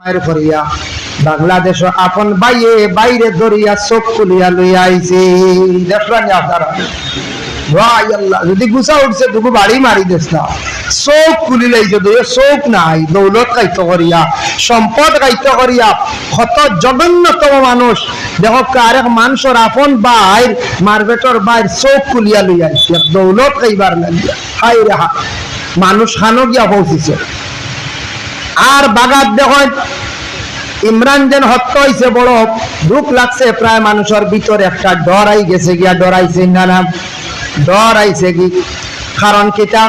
মায়ের করিয়া বাংলাদেশ আপন বাইয়ে বাইরে ধরিয়া চোখ খুলিয়া লইয়া আইছে। দেখলেন আপনারা, ভাই আল্লাহ যদি গুছা উঠছে তবু বাড়ি মারি দিস না, চোখ খুলি লাইছে, চোখ নাই, দৌলত কাইত করিয়া সম্পদ কাইত করিয়া কত জঘন্যতম মানুষ দেখো, আরেক মানুষের আপন বাইর মারবেটর বাইর চোখ খুলিয়া লইয়া আইছে দৌলত খাইবার লাগিয়া। হাই রে হা, মানুষ খানো গিয়া পৌঁছিছে। আর বাগাত দেখো ইমরান যেন হত্যা হয়েছে, বড় দুঃখ লাগছে। প্রায় মানুষের ভিতরে একটা ডর আই গেছে গিয়া, ডরাইছে না ডর আইছে কি কারণ কিতা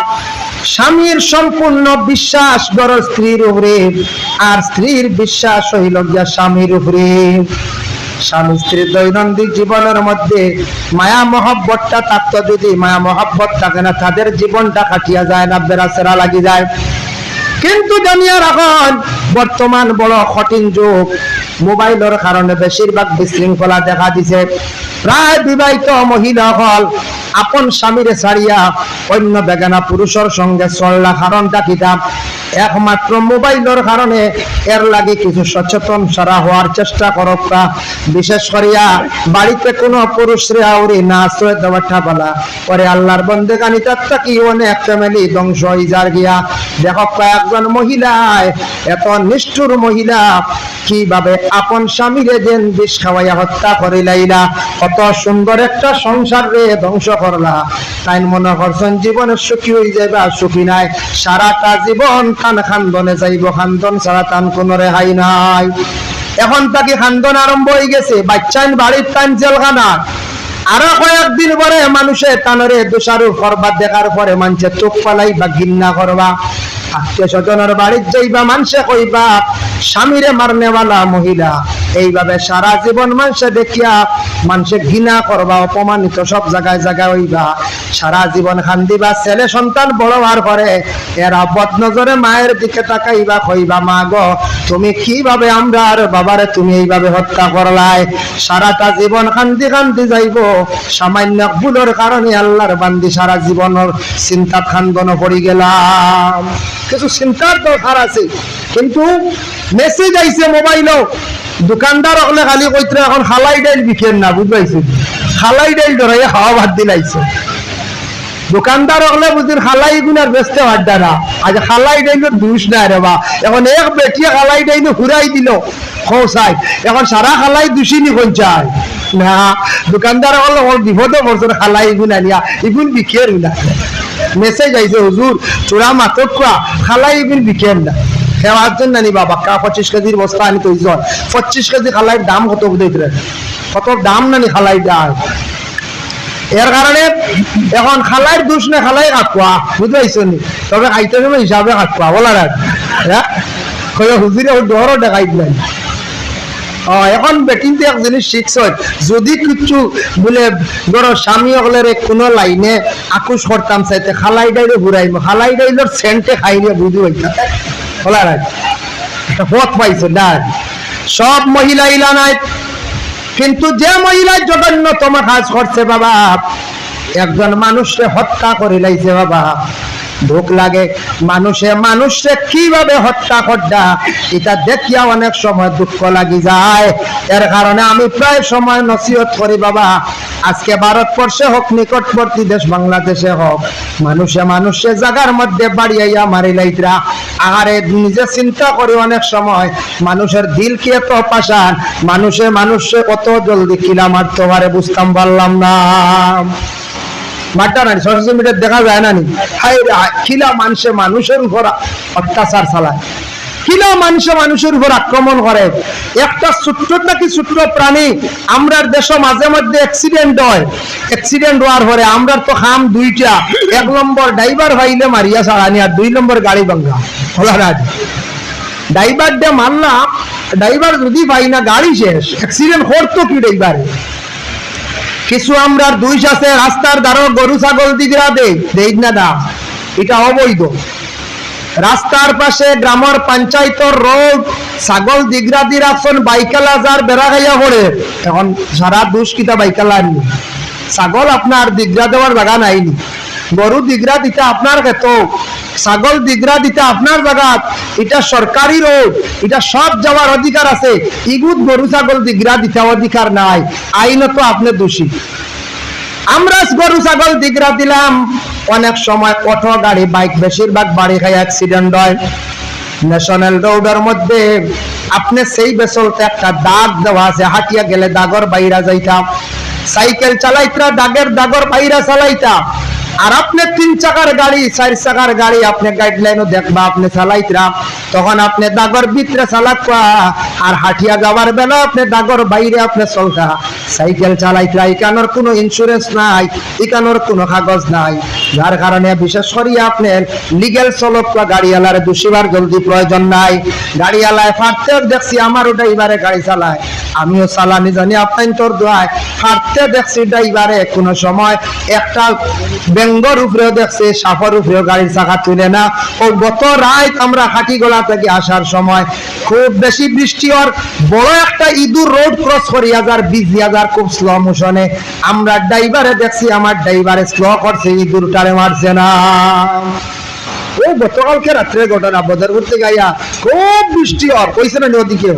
স্বামীর সম্পূর্ণ বিশ্বাস বড় স্ত্রীর উপরে, আর স্ত্রীর বিশ্বাস হইল গিয়া স্বামীর উপরে। স্বামী স্ত্রীর দৈনন্দিন জীবনের মধ্যে মায়া মহব্বতটা থাকতো, যদি মায়া মহব্বত থাকে না তাদের জীবনটা কাটিয়া যায় না, বেড়াচেরা লাগি যায়। কিন্তু দুনিয়ার এখন বর্তমান বড় কঠিন যুগ, মোবাইলের কারণে বেশিরভাগ বিশৃঙ্খলা দেখা দিছে। প্রায় বিবাহিত মহিলা হল আপন স্বামীরে ছাড়িয়া অন্য বেগানা পুরুষের সঙ্গে চললা। কারণটা কিতা? একমাত্র মোবাইলের কারণে। এর লাগে কিছু সচেতন সারা হওয়ার চেষ্টা করক। বিশেষ করিয়া বাড়িতে কোনো পুরুষরে আউরি না আশ্রয় দেওয়াটা বলা পরে আল্লাহর বন্দেগানি তাত্তা কি অনেক ফ্যামিলি ধ্বংস হয়ে যার গিয়া। দেখো কয়েকজন মহিলায়, এত নিষ্ঠুর মহিলা কিভাবে আপন স্বামীরে যেন বিষ খাওয়াইয়া হত্যা করে লাইলা, কত সুন্দর একটা সংসার রে ধ্বংস করলা। তাই মনে করছেন জীবনে সুখী হয়ে যাবে, আর সুখী নাই, সারাটা জীবন কান খান্দনে যাইব, খান্দন ছাড়া তান কোনো রেহাই নাই। এখন তাকে খান্দন আরম্ভ হয়ে গেছে, বাচ্চাইন বাড়ির টাইম জেলখানা। আরো কয়েকদিন পরে মানুষের তানরে দোষারোপ করবা, দেখার পরে মানুষের চোখ পালাই বা ঘৃণা করবা। আত্মীয় স্বজনের বাড়ির যাইবা, মানুষে কইবা স্বামীরে মারনেওয়ালা মহিলা। এইভাবে সারা জীবন মানুষে দেখিয়া মানুষে ঘৃণা করবা, অপমানিত সব জায়গায় জায়গায় হইবা, সারা জীবন খান্দিবা। ছেলে সন্তান বড় হওয়ার পরে এরা বদনজরে মায়ের দিকে তাকাইবা, কইবা মা গো তুমি কিভাবে আমরা আর বাবারে তুমি এইভাবে হত্যা করলাই। সারাটা জীবন কান্দি কান্দি যাইব, সামান্য ভুলের কারণে আল্লাহর বান্দি সারা জীবনের চিন্তা খান্দন পড়ে গেলাম। কিছু চিন্তার দরকার আছে, কিন্তু মেসেজ আইছে মোবাইলও। দোকানদার হলে খালি কইতে এখন খালাই ডাইল বিকেন না, বুঝবাইছে, খালাই ডাইল ধরাইয়া খাওয়া ভাত দিলাইছে। দোকানদার হলে বুঝির খালাই গুনার ব্যস্ত হাড্ডা না, আজ খালাই ডাইলের দুষ নাই রে বা। এখন এক বেটিয়া খালাই ডাইল ঘুরাই দিল খোসাই, এখন সারা খালাই দুষিনি কোন চায় না। দোকানদার হলে ওর বিপদে বছর খালাই গুনা নিয়া এগুন বিকের না। মেসেজ আইছে হুজুর চূড়া মাতক খালাই এগুন বিকের না। খেওয়ার জন্য নানি বাবা 25 কেজির বস্তা আনি তো 25 কেজি খালাইয়ের দাম কত দিতে, কত দাম নানি খালাই দেয়। এর কারণে এখন খালাইয়ের দোষ না, খালাই কাটুয়া, বুঝতে পারছো নি? তবে খাইতে সময় হিসাবে কাটুয়া বলার হুজুরে ডরও দেখাই দিলেন। এখন বেটিনতে এক জিনিস শিখছ, যদি কিছু বলে ধরো স্বামী হলের কোনো লাইনে আকুশ করতাম চাইতে খালাই ডাইলে ঘুরাইব, খালাই ডাইলের সেন্টে খাইলে বুঝি হইতাম বলার পথ পাইছে না। সব মহিলা ইলা নাই, কিন্তু যে মহিলা জঘন্যতম কাজ করছে বাবা, একজন মানুষকে হত্যা করে লাইছে বাবা। দুঃখ লাগে মানুষে কিভাবে হত্যা করটা, এটা দেখিয়া অনেক সময় দুঃখ লাগি যায়। এর কারণে আমি প্রায় সময় নসিহত করি বাবা, আজকে ভারতবর্ষে হোক নিকটবর্তী দেশ বাংলাদেশে হোক, মানুষে জায়গার মধ্যে বাড়িয়াইয়া মারি লাইতরা। আরে নিজে চিন্তা করি অনেক সময় মানুষের দিল কি এত পাষাণ, মানুষে কত জলদি কিলা মারতে পারে বুঝতাম পারলাম না। মারটা নাই সোশ্যাল মিডিয়া দেখা যায় না নি, কিলা মানুষের উপর অত্যাচার চালায়, কিলা মানুষের উপর আক্রমণ করে। একটা ছোট্ট নাকি ছোট্ট প্রাণী আমরার দেশে মাঝে মধ্যে অ্যাক্সিডেন্ট হয়, অ্যাক্সিডেন্ট হওয়ার পরে আমরা তো খাম দুইটা, 1 নম্বর ড্রাইভার ভাইলে মারিয়া ছাড়ানি, আর 2 নম্বর গাড়ি ভাঙ্গা। হলারাজ ড্রাইভার ডে মানলাম, ড্রাইভার যদি ভাই না গাড়ি শেষ, অ্যাক্সিডেন্ট করতো কি ড্রাইভারে। কিছু আমরা দুই আছে রাস্তার ধারো গরু ছাগল দিগরা দেই না দাম, এটা অবৈধ। রাস্তার পাশে গ্রামের পঞ্চায়েতর রোড ছাগল দিগরা দি রাখছেন, বাইকালা যার বেড়া খাইয়া পড়ে। এখন সারা দুষ্কিতা বাইকালা আননি, ছাগল আপনার দিগরা দেওয়ার জায়গা নাইনি, গরু দিগরা দিতে আপনার ক্ষেত্র ছাগল দিগরা দিতে আপনার জায়গা, এটা সরকারি রোড, এটা সব যাওয়ার অধিকার আছে। ইগুদ গরু ছাগল দিগরা দিতে অধিকার নাই, আইনত আপনি দোষী। আমরা গরু ছাগল দিগরা দিলাম, অনেক সময় অটো গাড়ি বাইক বেশিরভাগ বাড়ি খায় অ্যাক্সিডেন্ট হয়। ন্যাশনাল রোডের মধ্যে আপনি সেই বেসলতে একটা দাগ দেওয়া আছে, হাঁটিয়া গেলে দাগর বাইরা যাইতাম, সাইকেল চালাইতা দাগর বাইরা চালাইতাম। আর আপনি 3 চাকার গাড়ি 4 চাকার গাড়ি আপনি গাইডলাইনও দেখবা আপনি চালাইতা, তখন আপনি দাগর ভিতরে চালাকা, আর হাঁটিয়া যাওয়ার বেলা আপনি দাগর বাইরে আপনি চলতা। সাইকেল চালাইতা, এখানোর কোনো ইন্স্যুরেন্স নাই, এখানোর কোনো কাগজ নাই, যার কারণে বিশেষ করে আপনার লিগেল চলক গাড়িওয়ালার দোষীবার জলদি প্রয়োজন নাই। গাড়িওয়ালায় ফাটতে দেখছি, আমারও ড্রাইভারে গাড়ি চালায়, আমিও চালানি জানি, আপনার তোর দোয়ায় ফাটতে দেখছি ড্রাইভারে কোনো সময় একটা বেঙ্গর উপরেও দেখছে, সাফর উপরেও গাড়ির চাকা তুলে না। ও গত রাত আমরা হাটিগোলা থেকে আসার সময় খুব বেশি বৃষ্টি, আর বড় একটা ইঁদুর রোড ক্রস করিয়া যার 20,000 খুব স্লো মোশনে, আমরা ড্রাইভারে দেখছি, আমার ড্রাইভারে স্লো করছে, ইঁদুরটারে মারছে না। ও গতকালকে রাত্রে ঘটনা, বদরপুর থেকে গাইয়া খুব বৃষ্টি আর কইছে না নদীকে,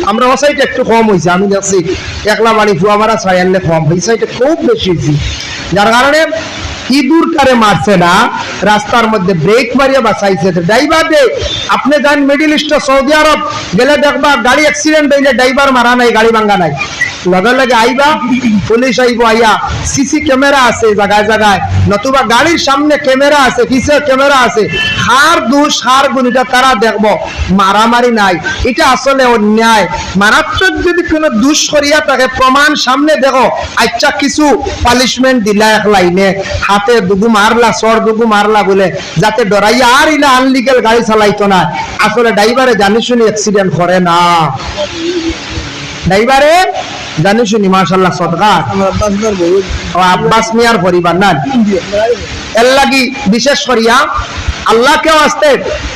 আমরা ও সাইডে একটু কম হয়েছে, আমি দেখছি একলা বাড়ি ফুয়ামারা ছয় আনলে কম, এই সাইডে খুব বেশি হয়েছে, যার কারণে ইঁদুরটারে মারছে না, রাস্তার মধ্যে ব্রেক মারিয়া বাঁচাইছে ড্রাইভার। আপনি যান মিডিল ইস্ট সৌদি আরব গেলে দেখবা গাড়ি অ্যাক্সিডেন্ট হইলে ড্রাইভার মারা নাই, গাড়ি ভাঙ্গা নাই, লগে লগে আইবা পুলিশ আইব, আইয়া সিসি ক্যামেরা আছে জায়গায় জায়গায়, নতুবা গাড়ির সামনে ক্যামেরা আছে, পিছে ক্যামেরা আছে, হার দোষ হার গুণ এটা তারা দেখবো, মারামারি নাই। এটা আসলে অন্যায়, মারাত্মক যদি কোনো দোষ করিয়া থাকে প্রমাণ সামনে দেখো, আচ্ছা কিছু পানিশমেন্ট দিলা এক লাইনে, হাতে দুগু মারলা, সর দুগু মারলা বলে যাতে ডরাইয়া আর ইলা আনলিগেল গাড়ি চালাইতো না। আসলে ড্রাইভারে জানি শুনি অ্যাক্সিডেন্ট করে না, ড্রাইভারে জানি শুনি মাশাআল্লাহ সদকা আব্বাস মিয়ার পরিবার না, এর লাগি বিশেষ করিয়া আল্লাহ কেউ আসতে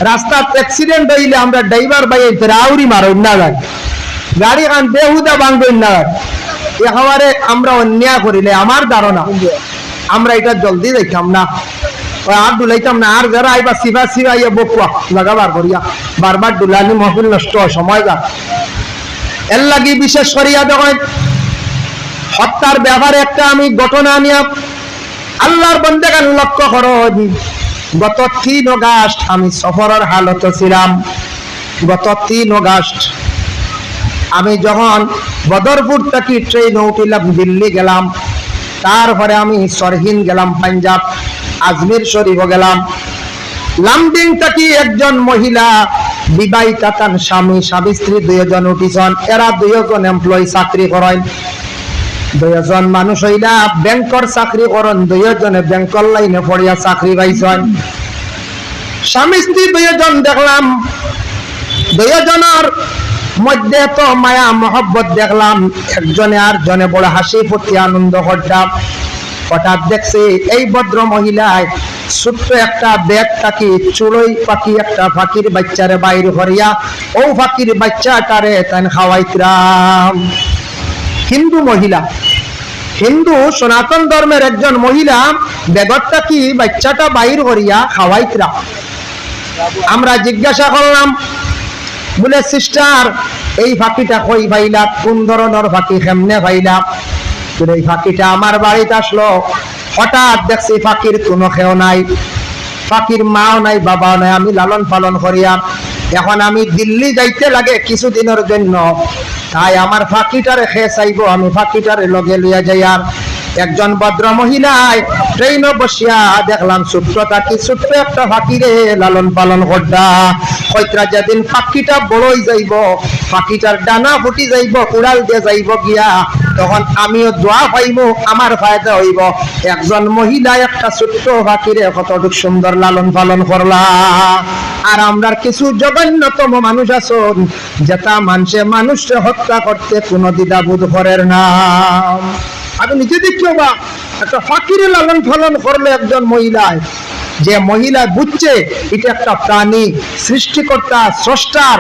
রাস্তার অ্যাক্সিডেন্ট হইলে আমরা ড্রাইভার ভাই রাউরি মারো না যায়, গাড়ি কান বেহুদা ভাঙবেন না, একেবারে আমরা অন্যায় করিলে আমার ধারণা আমরা এটা জলদি দেখতাম না, আর ডুলাইতাম না, আর যারা আইবা সিভা সিভা ইয়ে বকুয়া লাগাবার করিয়া বারবার ডুলানি মহফিল নষ্ট হয়, সময় যা। এর লাগি বিশেষ করিয়া দেখেন হত্যার ব্যাপারে একটা আমি ঘটনা নিয়ে আল্লাহর বন্দেগান লক্ষ্য করো। গত 3 অগাস্ট আমি সফরের হালত ছিলাম, গত 3 অগাস্ট আমি যখন বদরপুর থেকে ট্রেনে উঠিলাম দিল্লি গেলাম, তারপরে আমি সরহিন গেলাম পাঞ্জাব, আজমির শরীফ গেলাম। লামডিং থেকে একজন মহিলা বিবাহিতা, তার স্বামী স্বামী স্ত্রী 2 জন উঠিছেন, এরা 2 জন এমপ্লয়ি চাকরি করেন, 2 জন মানুষ হইলা ব্যাংকর চাকরি করেন, 2 জনে ব্যাংকর লাইনে পড়িয়া চাকরি পাইছেন। স্বামী স্ত্রী 2 জন দেখলাম, 2 জনের মধ্যে তো মায়া মহব্বত দেখলাম, একজনে আর জনে বড় হাসি ফুর্তি আনন্দ করতাম। হঠাৎ দেখছি এই ভদ্র মহিলায় ছোট্ট একটা ব্যাগ থাকি চুড়ই পাখি একটা ফাঁকির বাচ্চারে বাইর করিয়া ও ফাঁকির বাচ্চাটারে তাই খাওয়াইতাম। হিন্দু মহিলা, হিন্দু সনাতন ধর্মের একজন মহিলা ব্যাগটা কি বাচ্চাটা বাইর করিয়া খাওয়াইতাম। আমরা জিজ্ঞাসা করলাম, বলে সিস্টার এই ফাঁকিটা কই পাইলা, কোন ধরনের ফাঁকি, কেমনে পাইলা? এই ফাঁকিটা আমার বাড়িতে আসলো, হঠাৎ দেখছি ফাঁকির কোনো খেও নাই, ফাঁকির মাও নাই বাবাও নাই, আমি লালন পালন করিয়া এখন আমি দিল্লি যাইতে লাগে কিছুদিনের জন্য, তাই আমার ফাঁকিটারে খেয়ে চাইব, আমি ফাঁকিটারে লগে লইয়া যাই। আর একজন ভদ্র মহিলায় ট্রেনে বসিয়া দেখলাম ছোট্ট থাকি ছোট্ট একটা ফাঁকিরে লালন পালন করতা। হয়তো যেদিন ফাঁকিটা বড়ই যাইব, ফাঁকিটার ডানা ফুটি যাইব, উড়াল দিয়ে যাইব গিয়া, তখন আমিও দোয়া পাইব, আমার ফায়দা হইব। একজন মহিলা একটা ছোট্ট ফাঁকিরে কতটুক সুন্দর লালন পালন করলা। আর আমরা কিছু জঘন্যতম মানুষ আছেন যেটা মানুষে হত্যা করতে কোনো দ্বিধাবোধ করেন না। আমি নিজে দেখি বা একটা ফাঁকিরে লালন পালন করলে একজন মহিলায়, যে মহিলা বুঝছে এটা একটা প্রাণী, সৃষ্টিকর্তা স্রষ্টার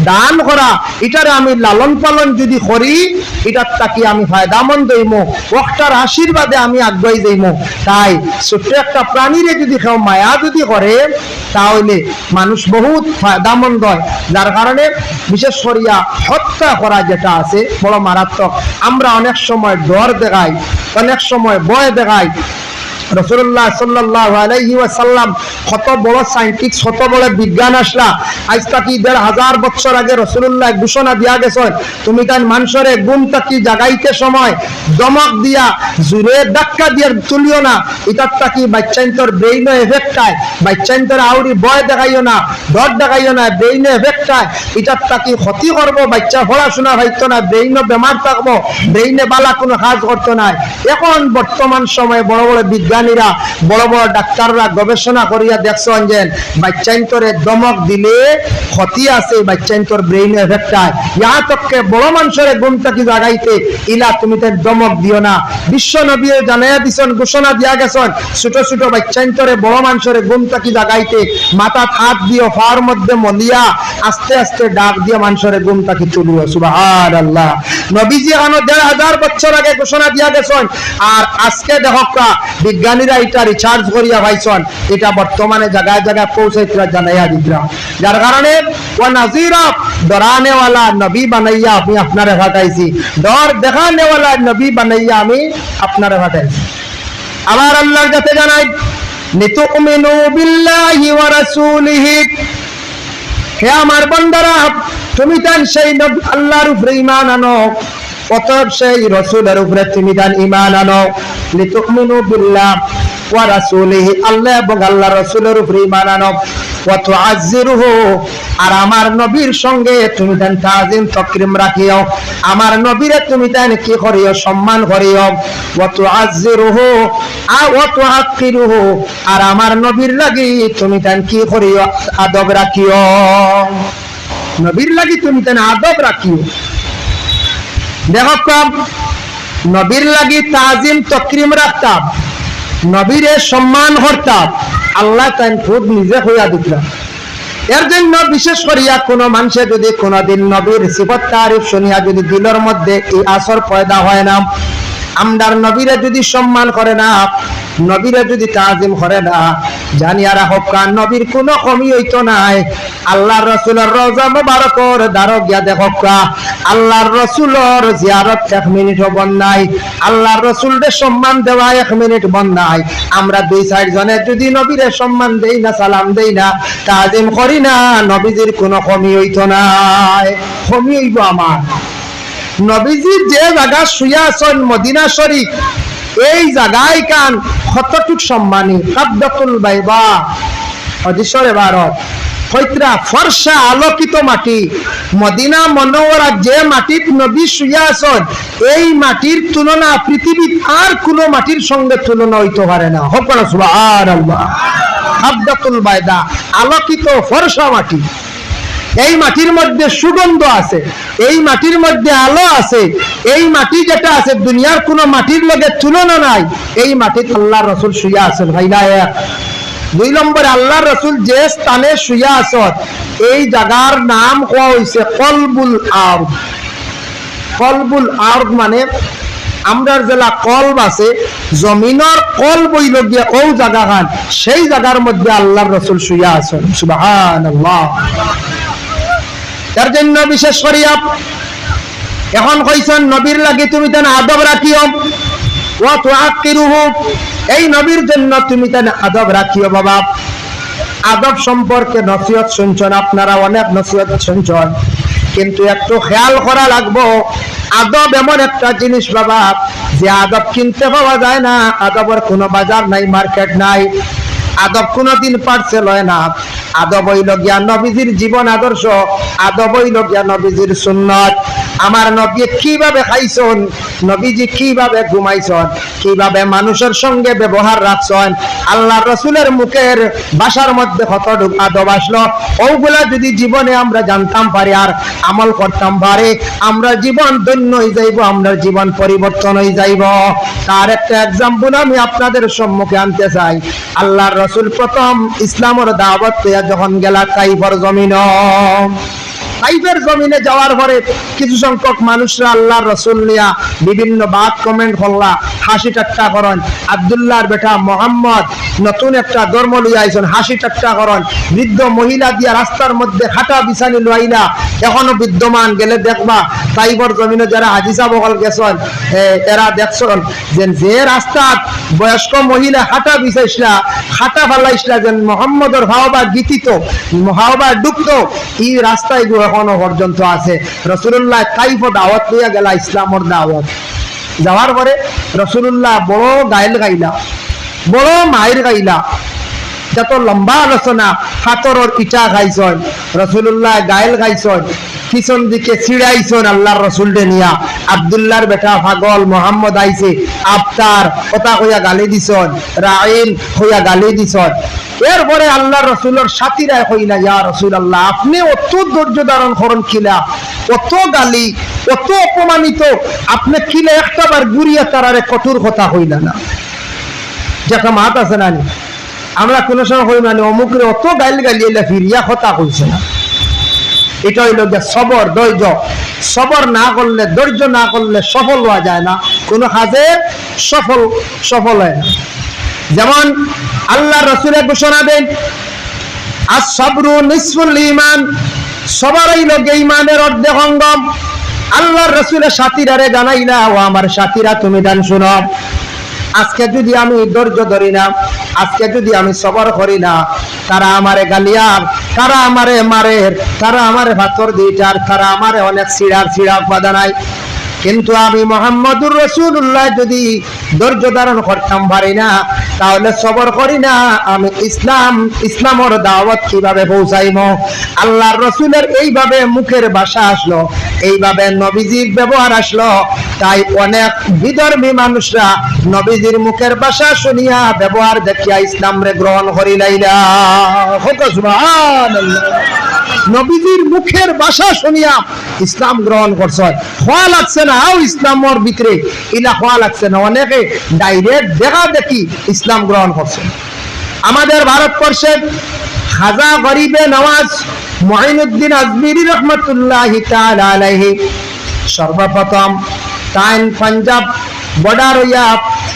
দান করা, এটারে আমি লালন পালন যদি করি এটার তাকে আমি ফায়দামন্দ হইমো, ওটার আশীর্বাদে আমি আগুয়াই যাইমো। তাই ছোট্ট একটা প্রাণীরে যদি কেউ মায়া যদি করে তাহলে মানুষ বহুত ফায়দামন্দ হয়। যার কারণে বিশেষ করিয়া হত্যা করা যেটা আছে বড় মারাত্মক। আমরা অনেক সময় ডর দেখাই, অনেক সময় ভয় দেখাই। রাসূলুল্লাহ সাল্লাল্লাহু আলাইহি ওয়াসাল্লাম কত বড় সায়েন্টিস্ট, কত বড় বিজ্ঞান আসলা, আজ থেকে ১৫০০ বছর আগে রাসূলুল্লাহ ঘোষণা দিয়া গেছেন তুমি তাই মানুষের গুম তাকি জাগাইতে সময় দমক দিয়া জোরে ধাক্কা দিয়ে তুলিও না, এটার তাকি বাচ্চাইন্তর ব্রেইন এফেক্ট হয়, বাচ্চাইন্তর আউরি ভয় দেখাইও না, ডর দেখাইও না, ব্রেইন এফেক্ট হয়, এটার তাকি ক্ষতি করবো, বাচ্চা পড়াশোনা হইতো না, ব্রেইন বেমার থাকবো, ব্রেইনে বালা কোনো কাজ করতো না। এখন বর্তমান সময়ে বড় বড় বিজ্ঞানীরা, বড় বড় ডাক্তাররা গবেষণা করিয়া দেখছেন যে বাচ্চাইন্তরে দমক দিলে ক্ষতি আছে, বাচ্চাইন্তর ব্রেইন এফেক্ট হয়। ইহা তককে বড় মানুষের গুম থাকি জাগাইতে ইলা তুমি তাই দমক দিও না। বিশ্ব নবী জানাইয়া দিছেন, ঘোষণা দিয়া গেছেন ছোট ছোট বাচ্চাইন্তরে বড় মানুষের গুম থাকি জাগাইতে মাথাত হাত দিও, ফার মধ্যে মলিয়া আস্তে আস্তে ডাক দিয়ে মানুষের গুম থাকি তুলিও। সুবহানাল্লাহ। নবীজি এখানে ১৫০০ বছর আগে ঘোষণা দিয়া গেছেন, আর আজকে দেখকা বিজ্ঞানীরা এটা রিসার্চ করিয়া পাইছেন, এটা বর্তমানে জায়গায় জায়গায় পৌঁছাইতরা জানাইয়া দিতরা। যার কারণে ওয়া নাযীরা ডরানেওয়ালা নবী বানাইয়া আমি আপনারে পাঠাইছি, ডর দেখানেওয়ালা নবী বানাইয়া আমি আপনারে পাঠাইছি। আবার আল্লাহর কাছে জানাই লিতুমিনু বিল্লাহি ওয়া রাসূলিহি, হে আমার বান্দারা তুমি তান সেই আল্লাহর উপরে ঈমান আনো, অতএব সেই রাসূলের উপরে তুমি তান ঈমান আনো। লিতুমিনু বিল্লাহ ওয়া রাসূলিহি, আল্লাহ এবং আল্লাহর রাসূলের উপরে ঈমান আনো। ওয়া তুআজ্জিরুহু, আর আমার নবীর সঙ্গে তুমি তান তাজিম তাকরীম রাখিও, আমার নবীরে তুমি তান কি করিও, সম্মান করিও। ওয়া তুআজ্জিরুহু ওয়া তুআক্কিরুহু, আর আমার নবীর লাগি তুমি তান কি করিও, আদব রাখিও, নবীর লাগি তুমি তান আদব রাখিও। দেখো নবীর লাগি তাজিম তাকরীম রাখতাম, নবীরে সম্মান করতাম, আল্লাহ তাই খুব নিজে হইয়া দিতরা। এর জন্য বিশেষ করিয়া কোন মানুষে যদি কোনদিন নবীর সিফত তারিফ শুনিয়া যদি দিলের মধ্যে এই আসর পয়দা হয় না, আমদার নবীরে যদি সম্মান করে না, নবীরে যদি তাজিম করে না, জানিয়া রাখো কান নবীর কোনো কমি হইতো নাই। আল্লাহর রাসূলের রওজা মুবারকর দ্বারক গিয়া দেখো আল্লাহর রাসূলের জিয়ারত 1 মিনিটও বন্ধ নাই, আল্লাহর রাসূলকে সম্মান দেওয়া 1 মিনিট বন্ধ নাই। আমরা 2-4 জনে যদি নবীরে সম্মান দেই না, সালাম দেই না, তাজিম করি না, নবীজির কোনো কমি হইতো নাই। কমি হইব আমার নবীজির যে জায়গা শুয়া আছেন মদিনা শরীফ, এই জায়গায় কান কতটুক সম্মানী। কাবদাতুল বাইবা হাদিসের ইবারত হইতরা ফর্সা আলোকিত মাটি, মদিনা মুনাওয়ারা যে মাটিত নবী শুয়া আছেন, এই মাটির তুলনা পৃথিবীর আর কোনো মাটির সঙ্গে তুলনা হইতে পারে না। হোক না সুবহানাল্লাহ। কাবদাতুল বাইদা আলোকিত ফর্সা মাটি, এই মাটির মধ্যে সুগন্ধ আছে, এই মাটির মধ্যে আলো আছে, এই মাটি যেটা আছে দুনিয়ার কোন মাটির লগে তুলনা নাই। এই মাটিতে আল্লাহর রাসূল শুয়া আছেন। ভাইলা 2 নম্বরে আল্লাহর রাসূল যে স্থানে শুয়া আছেন, এই জায়গার নাম হওয়া হইছে কলবুল আরদ। কলবুল আরদ মানে আমরার জেলা কলব আছে, জমিনের কলব হইল গিয়া ও জায়গাখান, সেই জায়গার মধ্যে আল্লাহর রাসূল শুয়া আছেন। সুবহানাল্লাহ। তার জন্য বিশেষ করিয়া এখন কইছেন নবীর লাগি তুমি তেন আদব রাখিও, ওয়া তুআক্কিরুহু, এই নবীর জন্য তুমি তেন আদব রাখিও। বাবা আদব সম্পর্কে নসিহত শুনছেন আপনারা, অনেক নসিহত শুনছেন, কিন্তু একটু খেয়াল করা লাগবো। আদব এমন একটা জিনিস বাবা, যে আদব কিনতে পাওয়া যায় না, আদবের কোনো বাজার নাই, মার্কেট নাই, আদব কোনদিন পার্সেল হয় না। আদব হইল গিয়া নবীজির জীবন আদর্শ, আদব হইল গিয়া নবীজির সুন্নাত। আমার নবী কিভাবে খাইছেন, নবীজি কিভাবে ঘুমাইছেন, কিভাবে মানুষের সঙ্গে ব্যবহার রাখছেন, আল্লাহ রসুলের মুখের ভাষার মধ্যে কতটুকু আদব আসলো, ওগুলা যদি জীবনে আমরা জানতাম পারি আর আমল করতাম পারি, আমরা জীবন ধন্য হয়ে যাইব, আমরা জীবন পরিবর্তন হয়ে যাইব। তার একটা এক্সাম্পল আমি আপনাদের সম্মুখে আনতে চাই। আল্লাহ রসুল প্রথম ইসলামের দাওয়াত পেয়ে যখন গেলা তাইফের জমিন, তাইফের জমিনে যাওয়ার পরে কিছু সংখ্যক মানুষরা আল্লাহ রসুল নিয়া বিভিন্ন বাদ কমেন্ট করলা, হাসি ঠাট্টা করেন। আব্দুল্লাহর বেটা মোহাম্মদ নতুন একটা ধর্ম লইয়া আইছেন, হাসি ঠাট্টা করেন। বৃদ্ধ মহিলা দিয়া রাস্তার মধ্যে খাটা বিছানি লইলা এখনো বিদ্যমান, গেলে দেখবা তাইফের জমিনে যারা হাদিসা বগল গেছেন এরা দেখছেন যে রাস্তার বয়স্ক মহিলা খাটা বিছাইছিলা, খাটা ফালাইছিলা, যে মোহাম্মদের হাওবা গীতিত হাওবা ডুবত, এই রাস্তায় এখনো পর্যন্ত আছে। রাসূলুল্লাহ তাইফ দাওয়াত লইয়া গেলা, ইসলামের দাওয়াত। যাওয়ার পরে রাসূলুল্লাহ বড় গাইল গাইলা, বড় মায়ের গাইলা, যত লম্বা আলোচনা, হাতরের ইটা খাইছেন রাসূলুল্লাহ, গাইল গাইছেন, পিছন দিকে ছিড়াইছেন আল্লাহর রসুলকে নিয়া। আব্দুল্লাহর বেটা পাগল মোহাম্মদ আইছে, আফতার কথা হইয়া গালি দিছেন, রাইন হইয়া গালি দিছেন। এরপরে আল্লাহ রসুলের সাথীরা কইলা, ইয়া রাসূলুল্লাহ আপনি অত ধৈর্য ধারণ করেন কিলা, অত গালি, অত অপমানিত, আপনি কিলা একটাবার গুড়িয়া তারারে কঠোর কথা হইলা না? যেটা মাত আছে না, আমরা কোনো সময় হই মানে অমুকের অত গাইল গালিয়ে ফিরিয়া কথা কইছে না। এটা হইল যে সবর, ধৈর্য। সবর না করলে, ধৈর্য না করলে সফল হওয়া যায় না, কোনো কাজে সফল হয় না। যেমন আল্লাহ রাসূলের ঘোষণা দেন, আস-সাবরু নিসফুল ঈমান, সবর হইল ঈমানের অর্ধেক অঙ্গ। আল্লাহর রাসূলের সাথীরা জানাইলা, ও আমার সাথীরা তুমি গান শুনো, আজকে যদি আমি ধৈর্য ধরি না, আজকে যদি আমি সবর করি না, তারা আমারে গালিয়ার, তারা আমারে মারের, তারা আমারে ভাতর দিটার, তারা আমারে অনেক সিড়ার বাদানাই। কিন্তু আমি মুহাম্মদুর রাসূলুল্লাহ যদি ধৈর্য ধারণ করতাম পারি না, তাহলে সবর করি না, আমি ইসলামের দাওয়াত কিভাবে পৌঁছাইব? আল্লাহর রাসূলের এইভাবে মুখের ভাষা আসলো, এইভাবে নবীজির ব্যবহার আসলো, তাই অনেক বিধর্মী মানুষরা নবীজির মুখের ভাষা শুনিয়া, ব্যবহার দেখিয়া ইসলামরে গ্রহণ করি লাইলা। সুবহানাল্লাহ। নবীজির মুখের ভাষা শুনিয়া ইসলাম গ্রহণ করছে, হওয়া লাগছে না ইসলামের ভিতরে, ইলা হওয়া লাগছে না, অনেকে ডাইরেক্ট দেখা দেখি ইসলাম গ্রহণ করছে। আমাদের ভারতবর্ষে খাজা গরিবে নওয়াজ মুঈনুদ্দিন আজমিরি রহমতুল্লাহি তাআলা আলাইহি সর্বপ্রথম তাইন পাঞ্জাব বর্ডার হইয়া,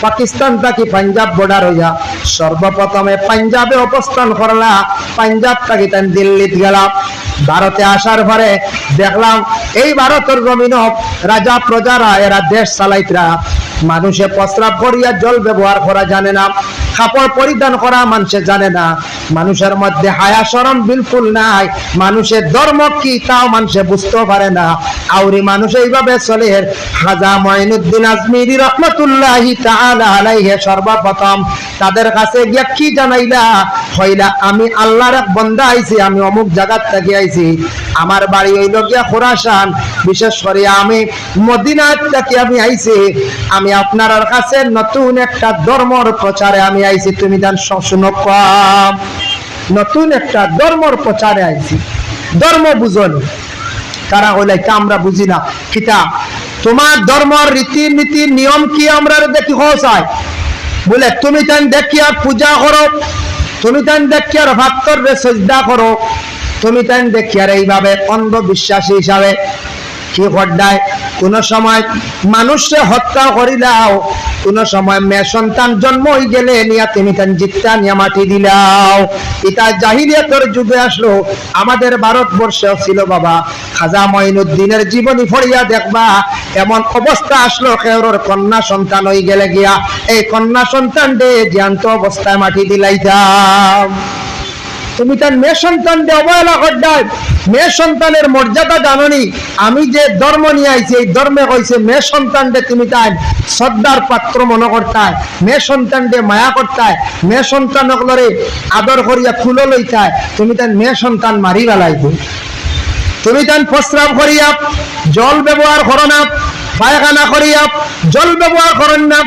পাকিস্তান থেকে পাঞ্জাব বর্ডার হইয়া সর্বপ্রথমে পাঞ্জাবে অবস্থান করলা, পাঞ্জাব থেকে তাই দিল্লিতে গেলাম। ভারতে আসার পরে দেখলাম এই ভারতের জমিন রাজা প্রজারা এরা দেশ চালাইতরা, মানুষে প্রস্রাব করিয়া জল ব্যবহার করা জানে না, কাপড় পরিধান করা মানুষে জানে না, মানুষের মধ্যে হায়া শরম বিলকুল নাই, মানুষের ধর্ম কি তাও মানুষে বুঝতে পারে না। আউরি মানুষ এইভাবে চলে। খাজা মুঈনুদ্দিন আজমিরি রহমতুল্লাহি তাআলা আলাইহি সর্বপ্রথম তাদের কাছে গিয়া কি জানাইলা, হইলা আমি আল্লাহর এক বান্দা আইছি, আমি অমুক জায়গা থেকে আইছি, আমার বাড়ি হইল গিয়া খুরাসান, বিশেষ করে আমি মদিনা থেকে আমি আইছি, আমি আপনার কাছে নতুন একটা ধর্মর প্রচারে আমি আইছি, তুমি জান শুনো, নতুন একটা ধর্মর প্রচারে আইছি, ধর্ম বুঝনি। তারা হইলে আমরা বুঝি না, কিতা তোমার ধর্মর রীতিনীতি নিয়ম কি আমরা দেখি হসায়, বলে তুমি তাই দেখিয়া পূজা করো, তুমি তাই দেখিয়া ভাত্তর সজদা করো, তুমি তাই দেখিয়া এইভাবে অন্ধবিশ্বাসী হিসাবে কি ঘটায়, কোন সময় মানুষে হত্যা করিলাও, কোন সময় মেয়ে সন্তান জন্ম হয়ে গেলে নিয়া তুমি তান জিত্তা নিয়া মাটি দিলাও। এটা জাহিলিয়াতের যুগে আসলো, আমাদের ভারতবর্ষেও ছিল বাবা। খাজা মুঈনুদ্দিনের জীবনী পড়িয়া দেখবা এমন অবস্থা আসলো, কেউর কন্যা সন্তান হয়ে গেলে গিয়া এই কন্যা সন্তান দে জ্যান্ত অবস্থায় মাটি দিলাইতাম। তুমি তার মেয়ে সন্তান দে অবহেলা করদায়, মেয়ে সন্তানের মর্যাদা জাননি। আমি যে ধর্ম নিয়ে আইছি এই ধর্মে কইছে মেয়ে সন্তান দে তুমি তাই শ্রদ্ধার পাত্র মনে করতায়, মেয়ে সন্তান দে মায়া করতায়, মেয়ে সন্তান আদর করিয়া ফুলো লইতায়, তুমি তাই মেয়ে সন্তান মারি বেলাইতে। তুমি তান প্রস্রাব করিয়া জল ব্যবহার করো না, পায়খানা করিয়া জল ব্যবহার করেন না।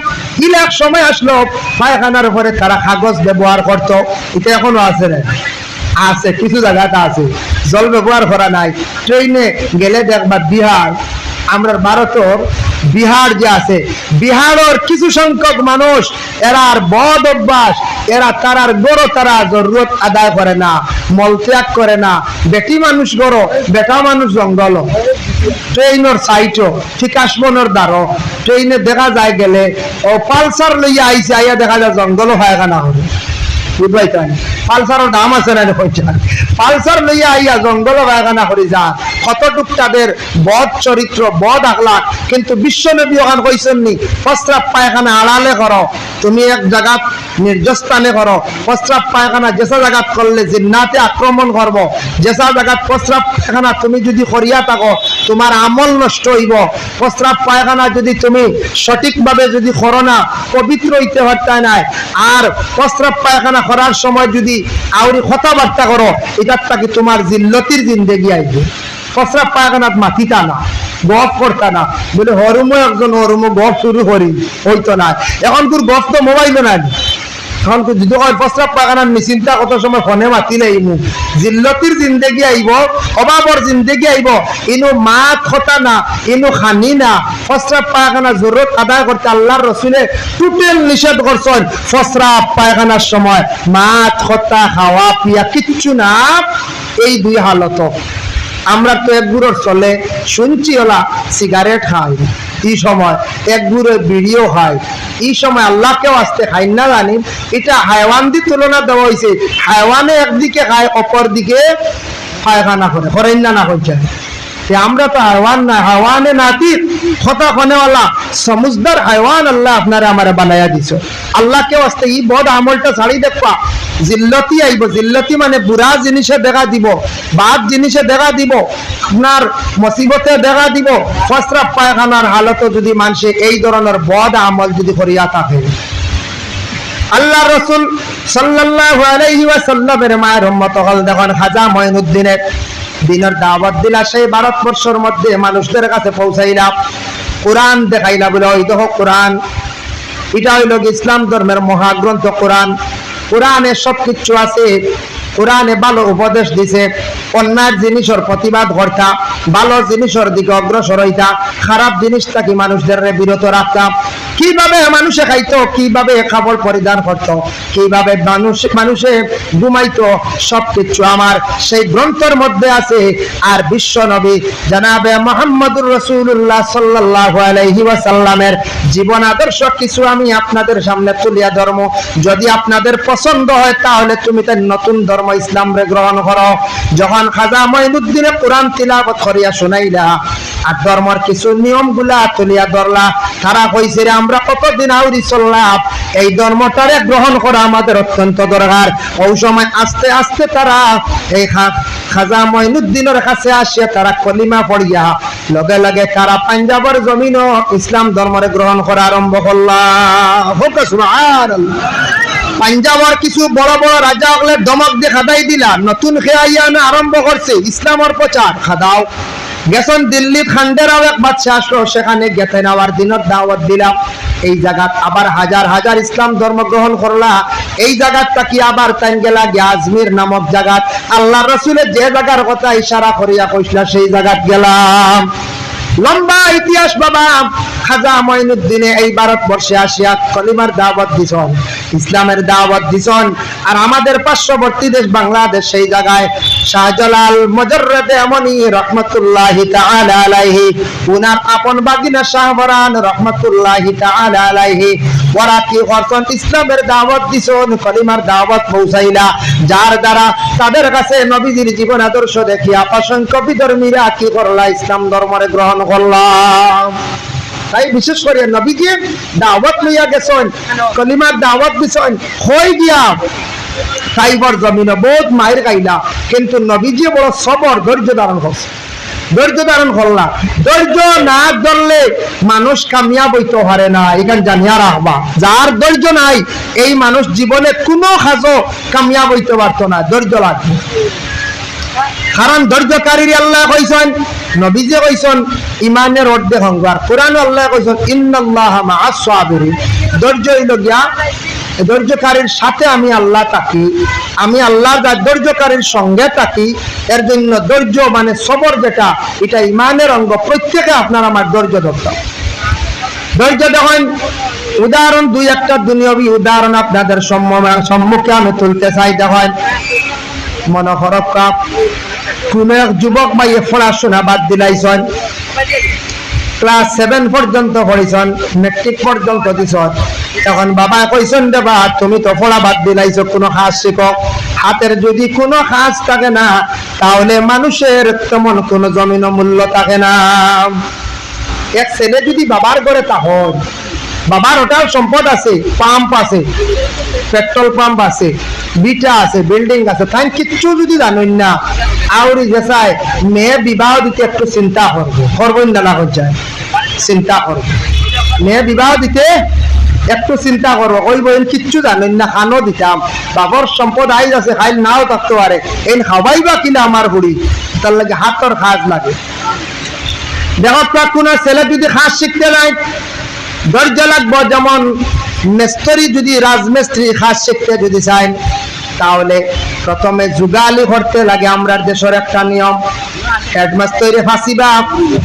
ইলাক সময় আসলো পায়খানার উপরে তারা কাগজ ব্যবহার করতো, এটা এখনো আছে না? আছে, কিছু জায়গাতে আছে, জল ব্যবহার করা নাই। ট্রেনে গেলে দেখবা বিহার, আমরা ভারতের বিহার যে আছে, বিহারের কিছু সংখ্যক মানুষ এরার বদ অভ্যাস, এরা তারার গড়ো তারা জরুরত আদায় করে না, মলত্যাগ করে না। বেটি মানুষ গড়ো, বেটা মানুষ জঙ্গল। ট্রেনের সাইটও ঠিক আসবনের দ্বারো ট্রেনে দেখা যায় গেলে ও পালসার লইয়া আইসে, আইয়া দেখা যায় জঙ্গল পায়খানা হবে। বুঝবাইতেন পালসারের দাম আছে না? পালসার লইয়া আইয়া জঙ্গল পায়খানা করে যা। কতটুক তাদের বদ চরিত্র, বদ আখলাক। কিন্তু বিশ্ব নবী ওখান কইছেন নি প্রস্রাব পায়খানা আড়ালে করো, তুমি এক জায়গা নির্জস্থানে করো। প্রস্রাব পায়খানা যেসা জায়গা করলে জিন্নাতে আক্রমণ করব, যেসা জায়গা প্রস্রাব পায়খানা তুমি যদি করিয়া থাকো তোমার আমল নষ্ট হইব। প্রস্রাব পায়খানা যদি তুমি সঠিকভাবে যদি করো না, পবিত্র হইতে পারতে নাই। আর প্রস্রাব পায়খানা করার সময় যদি আউরি কথাবার্তা করো, এটার তাকে তোমার জিল্লতির জিন্দেগি আইবে। প্রস্রাব পায়খানাত মাতিতা না, গপ করতা না, বলে হরুমো একজন হরুমো গপ শুরু করি, হইতো না। এখন তোর গপ তো মোবাইলও নাই। এখন যদি প্রস্রাব পায়খানার নিশ্চিন্তা কত সময় ফোনে মাতিলে ইমু জিল্লতির জিন্দেগি আইব, অভাবর জিন্দেগি আইব। ইনু মাত খতা না, ইনু খানি না। প্রস্রাব পায়খানা জরুরত আদায় করতে আল্লাহর রসুলে টোটাল নিষেধ করছেন। প্রস্রাব পায়খানার সময় মাত খতা খাওয়া পিয়া কিচ্ছু না। এই দুই হালত আমরা তো এক গুড়োর চলে শুনছি ওলা সিগারেট খাই, এই সময় এক গুড়োর বিড়িও খাই, এই সময় আল্লাহকেও আসতে খাই না জানি। এটা হাইওয়ান দিয়ে তুলনা দেওয়া হয়েছে। হাইওয়ানে একদিকে খায়, অপর দিকে পায়খানা করে, করেন না না করছেন। আমরা তো হাইওয়ান না, হাইওয়ানে নাতি কথা কনেওয়ালা সমুজদার হাইওয়ান আল্লাহ আপনারা আমার বানাইয়া দিছ। আল্লাহকেও আসতে এই বদ আমলটা ছাড়ি দেখবা, জিল্লতি আইব। জিল্লতি মানে বুড়া জিনিসে দেখা দিব, বাদ জিনিসে দেখা দিব, আপনার মুসিবতে দেখা দিব। প্রস্রাব পায়খানার হালত যদি মানুষে এই ধরনের বদ আমল যদি করিয়া থাকে, আল্লাহ রাসূল সাল্লাল্লাহু আলাইহি ওয়াসাল্লামের মায়ের উম্মত হল দেখুন খাজা মঈনুদ্দিনের দিনের দাওয়াত দিলা, সেই ভারতবর্ষের মধ্যে মানুষদের কাছে পৌঁছাইলা, কোরআন দেখাইলা। বলে ওই দেখো কোরআন, এটা হইল ইসলাম ধর্মের মহাগ্রন্থ কোরআন। কোরআনে সবকিছু আছে। কোরআনে ভালো উপদেশ দিছে, অন্যায় জিনিসের প্রতিবাদ করতা, ভালো জিনিসের দিকে অগ্রসর হইতা, খারাপ জিনিস থেকে মানুষদের বিরত রাখতা। কিভাবে মানুষে খাইতো, কিভাবে খাবার পরিধান করত, কিভাবে মানুষে ঘুমাইতো, সবকিছু আমার সেই গ্রন্থের মধ্যে আছে। আর বিশ্ব নবী জনাবে মুহাম্মদুর রাসূলুল্লাহ সাল্লাল্লাহু আলাইহি ওয়াসাল্লামের জীবন আদর্শ কিছু আমি আপনাদের সামনে তুলিয়া ধর্ম। যদি আপনাদের পছন্দ হয় তাহলে তুমি তার নতুন ধর্ম ইসলাম রে গ্রহণ করো। যখন খাজা মঈনুদ্দিনে কোরআন তিলাওয়াত করিয়া শুনাইলা আর ধর্মের কিছু নিয়মগুলা তুলিয়া ধরলা, তারা কইছে রে আমরা কতদিন আউরি চললাম, এই ধর্মটারে গ্রহণ করা আমাদের অত্যন্ত দরকার। ওই সময় আস্তে আস্তে তারা এই খাজা মঈনুদ্দিনের কাছে আসিয়া তারা কলিমা পড়িয়া লগে লগে তারা পাঞ্জাবের জমিন ইসলাম ধর্মরে গ্রহণ করা আরম্ভ করলা। সুবহানাল্লাহ। পাঞ্জাবের কিছু বড় বড় রাজা হলে দমক দিয়ে খাদাই দিলা, নতুন খেয়াইয়া আরম্ভ করছে ইসলামের প্রচার। খাদাও গেছেন দিল্লি খান্ডেরাও এক বাদশা আসলো, সেখানে গেতে নেওয়ার দিনের দাওয়াত দিলাম। এই জায়গাত আবার হাজার হাজার ইসলাম ধর্ম গ্রহণ করলা। এই জায়গাটা কি আবার তাই গেলা আজমির নামক জায়গাত, আল্লাহ রসুলের যে জায়গার কথা ইশারা করিয়া কইসলা সেই জায়গাত গেলাম। লম্বা ইতিহাস বাবা। খাজা মঈনুদ্দিনে এই ভারতবর্ষে আসিয়া কলিমার দাওয়াত দিছেন, ইসলামের দাওয়াত দিছেন। আর আমাদের পার্শ্ববর্তী দেশ বাংলাদেশ, সেই জায়গায় শাহজালাল মুজাররদে আমনি রহমাতুল্লাহি তাআলা আলাইহি, উনার আপন বাগিনা শাহবরান রহমাতুল্লাহি তাআলা আলাইহি, ওরা কি করছেন ইসলামের দাওয়াত দিছেন, কলিমার দাওয়াত পৌঁছাইলা। যার দ্বারা তাদের কাছে নবীজির জীবন আদর্শ দেখিয়া অসংখ্য বিধর্মীরা কি করলা, ইসলাম ধর্মরে গ্রহণ করলাম। তাই বিশেষ করে নবীজি দাওয়াত লইয়া গেছেন, কলিমার দাওয়াত দিছেন, হই গিয়া তাইবার জমিনে বহুত মায়ের গাইলা, কিন্তু নবীজি বড় সবর ধৈর্য ধারণ করছে, ধৈর্য ধারণ করলা। ধৈর্য না ধরলে মানুষ কামিয়াব হইতে পারে না, এখান জানিয়া রাখবা। যার ধৈর্য নাই এই মানুষ জীবনে কোনো কাজও কামিয়াব হইতে পারতো না, ধৈর্য লাগবে। কারণ ধৈর্যকারীর আল্লাহ কইছেন, নবীজি কইছেন ইমানের অর্ধেক অঙ্গ, আর কোরআন আল্লাহ কইছেন ইন্নাল্লাহা মাআস সাবিরিন। ধৈর্য হইল গিয়া ধৈর্যকারীর সাথে আমি আল্লাহ থাকি, আমি আল্লাহর ধৈর্যকারীর সঙ্গে থাকি। এর জন্য ধৈর্য মানে সবর, যেটা এটা ইমানের অঙ্গ। প্রত্যেকে আপনার আমার ধৈর্য ধরতাম। ধৈর্য দেখেন, উদাহরণ দুই একটা দুনিয়াবী উদাহরণ আপনাদের সম্মুখে আমি তুলতে চাই। দেখেন, মনে করব কোন এক যুবক ভাইয়ে পড়াশোনা বাদ দিলাইছেন, ক্লাস 7 পর্যন্ত পড়িছেন, মেট্রিক পর্যন্ত দিছেন। এখন বাবা কইছেন, দেবা তুমি তো পড়া বাদ দিলাইছো, কোনো কাজ শিখো। হাতের যদি কোনো কাজ থাকে না, তাহলে মানুষের তেমন কোনো জমিন মূল্য থাকে না। এক ছেলে যদি বাবার ঘরে তখন বাবার ওটাও সম্পদ আছে, পাম্প আছে, পেট্রোল পাম্প আছে, বিটা আছে, বিল্ডিং আছে, তাই কিচ্ছু যদি জানেন না, আউরি যেসায় মেয়ে বিবাহ দিতে একটু চিন্তা করবো, করবেন না যায় চিন্তা করবো। মেয়ে বিবাহ দিতে একটু চিন্তা করবো, ওই বইন কিচ্ছু জানেন না, খানো দিতাম, বাবার সম্পদ আইজ আছে, খাইল নাও থাকতে পারে, এই খাওয়াই বা কিনা আমার বুড়ি, তার লাগে হাতর কাজ লাগে। দেখো কোন ছেলে যদি কাজ শিখতে যায়, ধৈর্য লাগবো। যেমন মিস্ত্রি যদি রাজমিস্ত্রি কাজ শিখতে যদি চায়, তাহলে প্রথমে যুগালি করতে লাগে। আমরা দেশের একটা নিয়ম, হেডমাস্টারে ফাঁসিবা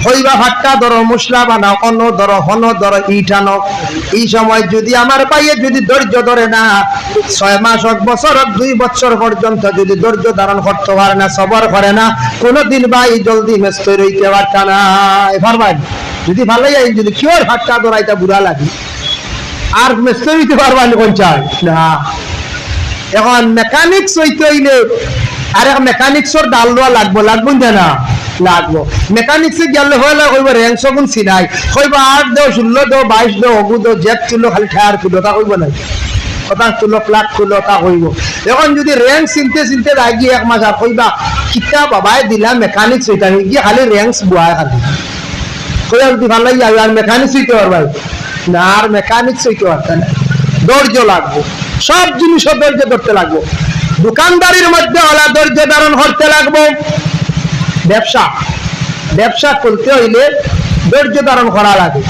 হইবা ভাট্টা ধরো, মশলা বানাও, অন্য ধরো, হন ধরো, ইট আনো। এই সময় যদি আমার পাইয়ে যদি ধৈর্য ধরে না, 6 মাস, 1 বছর, 2 বছর পর্যন্ত যদি ধৈর্য ধারণ করতে পারে না, সবর করে না, কোনোদিন ভাই জলদি মিস্ত্রি হইতে পারতা না। এবার ভাই যদি ভালোই আই, যদি কিওর ভাট্টা ধরাইটা বুড়া লাগে, আর মিস্ত্রি হইতে পারবানি কোন চাই না। এখন মেকানিক্স হইতে হইলে আর এক মেকানিক্সর ডাল দেওয়া লাগবো, লাগবো না লাগবো। মেকানিক্সে গেলে হইলে কইব র্যাঙ্ক সগুন চিনাই, কইব 8 দাও, 16 দাও, 22 দাও, অগু দাও, জেট তুলো, খালি টায়ার তুলো, তা কইব না, কথা তুলো, প্লাগ তুলো, তা কইব। এখন যদি র্যাঙ্ক চিনতে চিনতে লাগি 1 মাস, আর কইবা কিতা বাবাই দিলা মেকানিক্স হইতা গিয়ে খালি র্যাঙ্কস বুয়ায়, খালি কইয়া যদি ভালো লাগে আর মেকানিক্স হইতে পারবাই না, আর মেকানিক্স হইতে পারত না। ধৈর্য লাগবো, সব জিনিস ধৈর্য ধরতে লাগবো। দোকানদারির মধ্যে হলা ধৈর্য ধারণ করতে লাগবো। ব্যবসা করতে হইলে ধৈর্য ধারণ করা লাগে।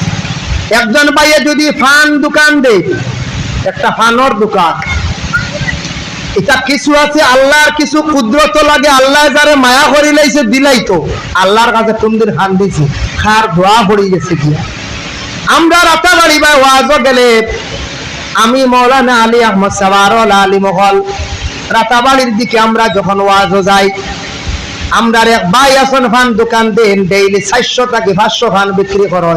একজন ভাইয়ে যদি ফান দোকান দেয়, একটা ফানোর দোকান, এটা কিছু আছে আল্লাহর কিছু কুদরত লাগে। আল্লাহ যারে মায়া করি লাইছে দিলাই তো আল্লাহর কাছে কোনদিন খান দিছি, খার ধোয়া পড়ে গেছে গিয়া। আমরা রাতাবাড়ি বা ওয়াজও গেলে, আমি মৌলানা আলী আহমদ সাবারল আলী মহল রাতাবাড়ির দিকে আমরা যখন ওয়াজও যাই, আমরা এক ভাই আসন ফান দোকান দেন, ডেইলি 400 থেকে 500 ফান বিক্রি করে,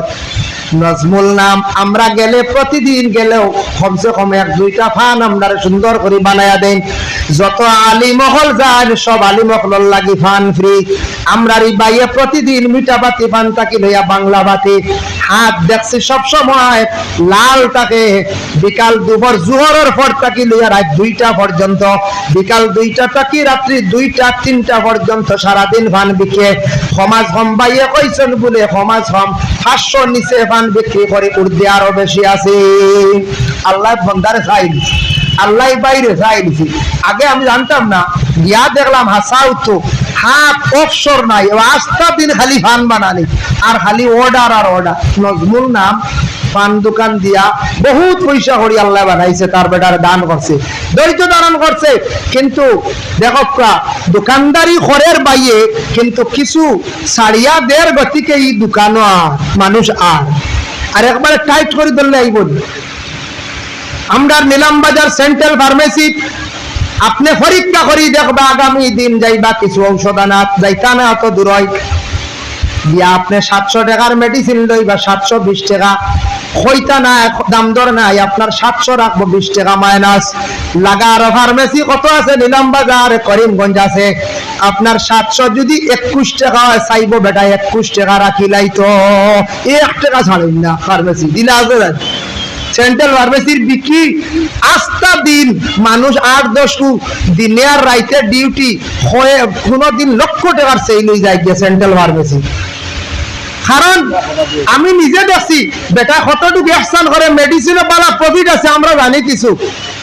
নজমুল নাম। আমরা গেলে প্রতিদিন গেলেও কমসে কম 1-2টা ফান আমরা সুন্দর করে বানায়া দেন। যত আলী মহল যায় সব আলী মহল লাগি ফান ফ্রি। আমরা এই বাইয়ে প্রতিদিন মিঠা বাতি ফান থাকি লইয়া বাংলা বাতি হাত দেখছি সব সময় লাল থাকে। বিকাল দুপুর জোহরের পর থাকি লইয়া রাত 2টা পর্যন্ত, বিকাল 2টা থাকি রাত্রি 2টা-3টা পর্যন্ত সারাদিন ফান বিকে। সমাজ হম বাইয়ে কইছেন বলে সমাজ হম 500 নিচে ফান বিক্রি করে, উর্দে আরো বেশি আছে। আল্লাহ বন্দারে চাই দিছি, আল্লাহ বাইরে চাই দিছি। আগে আমি জানতাম না, গিয়া দেখলাম হাসাও তো হাত অফসর নাই, আস্তা দিন খালি ফান বানানি আর খালি অর্ডার আর অর্ডার। নজমুল নাম পান দোকান দিয়া বহুত পয়সা করি আল্লাহ বানাইছে, তার বেটার দান করছে, ধৈর্য ধারণ করছে। কিন্তু দেখো দোকানদারি খরের বাইয়ে কিন্তু কিছু সারিয়া দের গতিকে এই দোকানও মানুষ আর একবারে টাইট করে ধরলে আইব। আমরা নিলাম বাজার সেন্ট্রাল ফার্মেসি আপনি পরীক্ষা করি দেখবা, আগামী দিন যাইবা কিছু ঔষধ আনা যাইতা না অত দূর হয় গিয়া আপনি 700 টাকার মেডিসিন লইবা 720 টাকা হইতা না, দাম দর নাই, আপনার 700 রাখবো 20 টাকা মাইনাস লাগার। ফার্মেসি কত আছে? নিলাম বাজার করিমগঞ্জ আছে। আপনার 700 যদি 21 টাকা হয় চাইবো বেটা 21 টাকা রাখিলাই তো 1 টাকা ছাড়েন না। ফার্মেসি দিলে আছে সেন্ট্রাল ফার্মেসির বিক্রি আস্তা দিন মানুষ 8-10 দিনে আর রাইতে ডিউটি হয়ে কোনদিন লক্ষ টাকার সেল হয়ে যায় গিয়ে সেন্ট্রাল ফার্মেসি। কারণ আমি নিজে দেখছি বেটা কতটুকু অ্যাকশন করে, মেডিসিনে পালা প্রফিট আছে আমরা জানি কিছু,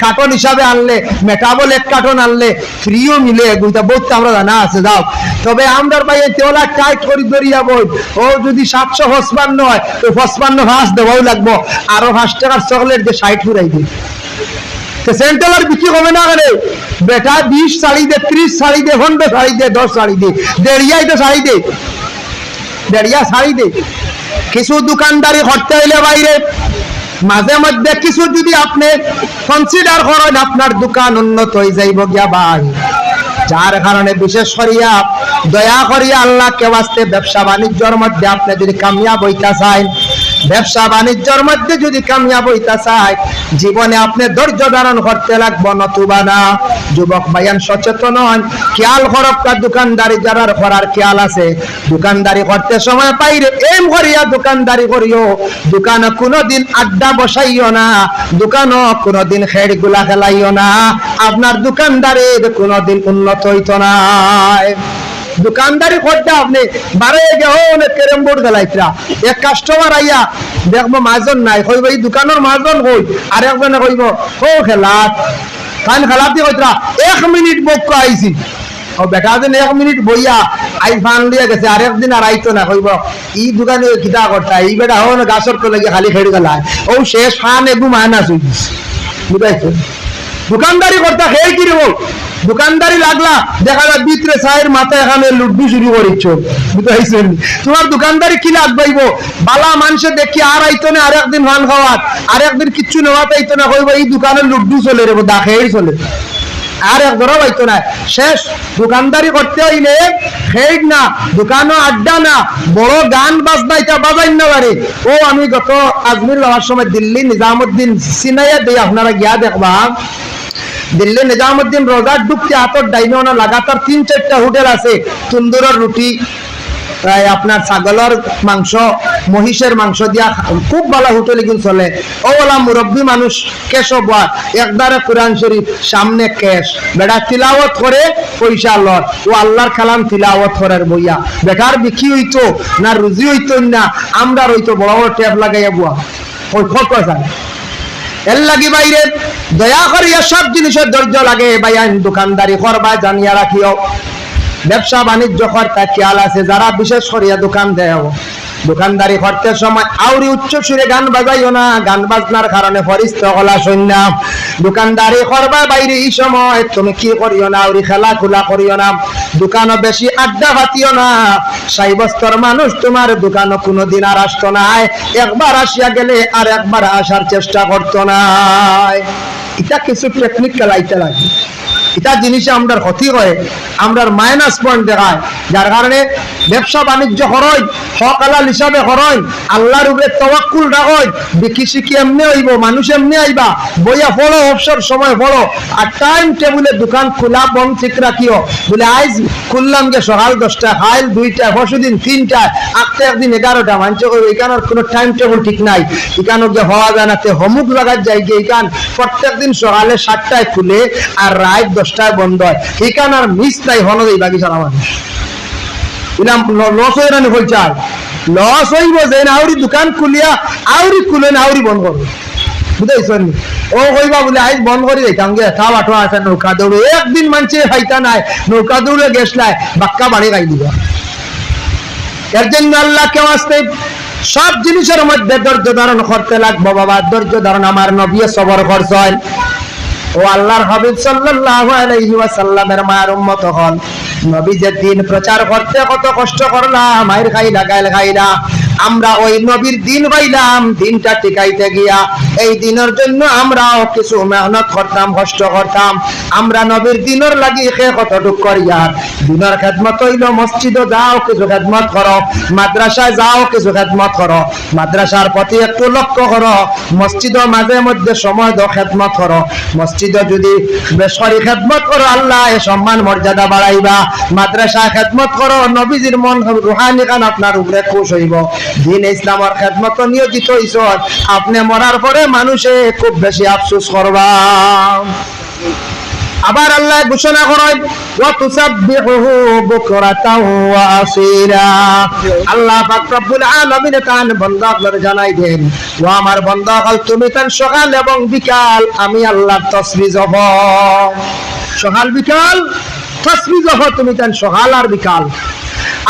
কার্টন হিসাবে আনলে মেটাবল 1 কার্টন আনলে ফ্রিও মিলে বুঝতে বহুত আমরা জানা আছে যাও। তবে আমরা ভাই তেওলা টাইট করি দরিয়া বই ও যদি 755 হয় তো 55 ভাস দেওয়াও লাগবো, আরো 5 টাকার চকলেট দিয়ে 60 ফুরাই দিই। সেন্ট্রাল বিক্রি হবে না করে বেটা 20 শাড়ি দে, 30 শাড়ি দে, 100 শাড়ি দে, 10 শাড়ি দে, দেড়িয়াই তো শাড়ি দে, দেড়িয়া শাড়ি দে। কিছু দোকানদারি করতে হইলে বাইরে মাঝে মধ্যে কিছু যদি আপনি কনসিডার করেন আপনার দোকান উন্নত হয়ে যাইব গিয়া ভাই। যার কারণে বিশেষ করিয়া দয়া করিয়া আল্লাহকে ওয়াস্তে ব্যবসা বাণিজ্যের মধ্যে আপনি যদি কামিয়াব হইতা চান, ব্যবসা বাণিজ্যের মধ্যে যদি কামিয়াব হইতা চাই, জীবনে আপনি ধৈর্য ধারণ করতে লাগবো, নতুবা না। যুবক ভাইয়ান সচেতন হন, খেয়াল করক্কা দোকানদারি যারা করার খেয়াল আছে, দোকানদারি করতে সময় পাইরে এম করিয়া দোকানদারি করিও, দোকানে কোনোদিন আড্ডা বসাইও না, দোকানও কোনোদিন খেড় গুলা খেলাইও না, আপনার দোকানদারির কোনোদিন উন্নত হইতো না। দোকানদারি করতে আপনি বারে ক্যারেম বোর্ড খেলাইতরা, এক কাস্টমার আইয়া দেখবো মাজন নাই, কইব এই দোকানের মাজন কই, আর একজনে কইব ও খেলাত কান খেলাতে কইতরা 1 মিনিট বক্ক আইছি, ও বেটা যেন 1 মিনিট বইয়া আই ফান দিয়ে গেছে, আর একদিন আর আইতো না, কইব এই দোকানে কিতা করতা, এই বেটা হন গাছর তো লাগে খালি খেড়ে গেলায়, ও শেষ ফান এগু মায়না চুইস। বুঝাইছো দোকানদারি করতে খেয়ে কি রে, দোকানদারি লাগলা দেখা যায় ভিতরে চায়ের মাথা এখানে লুটবি শুরু করিচ্ছ। বুঝাইছেন তোমার দোকানদারি কি লাগবাইব, বালা মানুষে দেখি আর আইতো না, আর একদিন ভান খাওয়াত, আর একদিন কিচ্ছু নেওয়া পাইতো না, কইব এই দোকানের লুটবি চলে রে, দা খেয়েই চলে, আর এক ধরা পাইতো না। শেষ দোকানদারি করতে হইলে খেয়ে না, দোকানও আড্ডা না, বড় গান বাজনা এটা বাজাই না পারে। ও আমি গত আজমির যাওয়ার সময় দিল্লি নিজামুদ্দিন সিনাইয়া দিয়ে আপনারা গিয়া দেখবা, দিল্লি নিজামুদ্দিন রোজার ডুবতে হাতর ডাইনে না লাগাতার 3-4টা হোটেল আছে, তন্দুরের রুটি, আপনার ছাগলের মাংস, মহিষের মাংস দিয়া খুব ভালো হোটেল এগুলো চলে। ওলা মুরব্বী মানুষ কেশব একদারে কোরআন শরীফ সামনে কেশ, বেটা তিলাওয়াত করে পয়সা লর, ও আল্লাহর কালাম তিলাওয়াত করার বইয়া, বেটার বিক্রি হইতো না, রুজি হইতো না, আমরা হইতো বড় বড় ট্যাপ লাগাইয়া বুয়া ওই ফটো যায়। এর লাগি বাইরে দয়া করিয়া সব জিনিসের ধৈর্য লাগে ভাইয়ান, দোকানদারি করবা জানিয়া রাখিও, ব্যবসা বাণিজ্য করতে খেয়াল আছে যারা, বিশেষ করিয়া দোকান দেয়, দোকানদারি করতে সময় আউরি উচ্চ সুরে গান বাজাইও না, গান বাজনার কারণে ফরিস্ত গলা শূন্য। দোকানদারি করবা বাইরে এই সময় তুমি কি করিও না, আউরি খেলা খোলা করিও না, দোকানও বেশি আড্ডা ফাটিও না। সাইবস্তর মানুষ তোমার দোকানও কোনোদিন আর আসতো না, একবার আসিয়া গেলে আর একবার আসার চেষ্টা করতো না। এটা কিছু টেকনিক খেলাইতে লাগে, এটা জিনিসে আমরা ক্ষতি হয়, আমরা মাইনাস পয়েন্ট দেখায়, যার কারণে ব্যবসা বাণিজ্য করই হক হালাল হিসাবে করই, আল্লাহর উপরে তাওয়াক্কুল রাখই, বিকি শিখি এমনি হইব, মানুষ এমনি আইবা, বইয়া পড়ো, অবসর সময় পড়ো, আর টাইম টেবিলে দোকান খোলা বন্ধ ঠিক রাখিও। বলে আজ খুললাম গে সকাল 10টা, খাইল 2টা, পরশুদিন 3টা, আজকে একদিন 11টা, মানুষ এখানের কোনো টাইম টেবিল ঠিক নাই, এখানে গিয়ে হওয়া যায় না, হমুক লাগার যাই গিয়ে এখান প্রত্যেক দিন সকালে 7টায় খুলে আর রাত 10টায় বন্ধ হয়, এখানে আর মিস নাই হন এই বাগিচার মানুষ লস হয়ে রানি হইচাল, লস হইব যে আউরি দোকান খুলিয়া আউরি খুলে না আউরি বন্ধ করবে। বুঝাইছেন ও কইবা বলে আজ বন্ধ করে যাইতাম গে, তা বাটো আছে নৌকা দৌড়ে, একদিন মানুষে খাইতা নাই, নৌকা দৌড়ে গেছলাই বাক্কা বাড়ি গাই দিবা। এর জন্য আল্লাহ কেউ আসতে সব জিনিসের মধ্যে ধৈর্য ধারণ করতে লাগবো বাবা, ধৈর্য ধারণ আমার নবী সবর করছেন। ও আল্লাহর হাবিব সাল্লাল্লাহু আলাইহি ওয়াসাল্লামের মায়ের উম্মত হন, নবী যে দিন প্রচার করতে কত কষ্ট করলাম, মায়ের খাইলা গাইল খাইলা, আমরা ওই নবীর দিন পাইলাম, দিনটা টিকাইতে গিয়া এই দিনের জন্য আমরাও কিছু মেহনত করতাম, কষ্ট করতাম। আমরা নবীর দিনের লাগি কতটুক করিয়া দিনের খেদমত হইল, মসজিদে যাও কিছু খেদমত করো, মাদ্রাসায় যাও কিছু খেদমত করো, মাদ্রাসার প্রতি একটু লক্ষ্য করো, মসজিদে মাঝে মধ্যে সময় দাও খেদমত করো, মসজিদে যদি বেসরি খেদমত করো আল্লাহ এ সম্মান মর্যাদা বাড়াইবা, মাদ্রাসায় খেদমত করো নবীজির মন রুহানি খান আপনার উপরে খুশ হইব। দিন ইসলামের খেদমত নিয়োজিত হইছ, আপনি মরার পরে মানুষে খুব বেশি আফসোস করবা। আবার আল্লাহ ঘোষণা করেন ওয়া তুসাব্বিহুহু বুকরাতাও ওয়া আসীলা। আল্লাহ পাক রব্বুল আলামিন তান বান্দাগুলোর জানাই দেন, ও আমার বান্দাগণ, তুমি তান সকাল এবং বিকাল আমি আল্লাহর তাসবিহ জপ, সকাল বিকাল তাসবিহ জপ, তুমি তান সকাল আর বিকাল।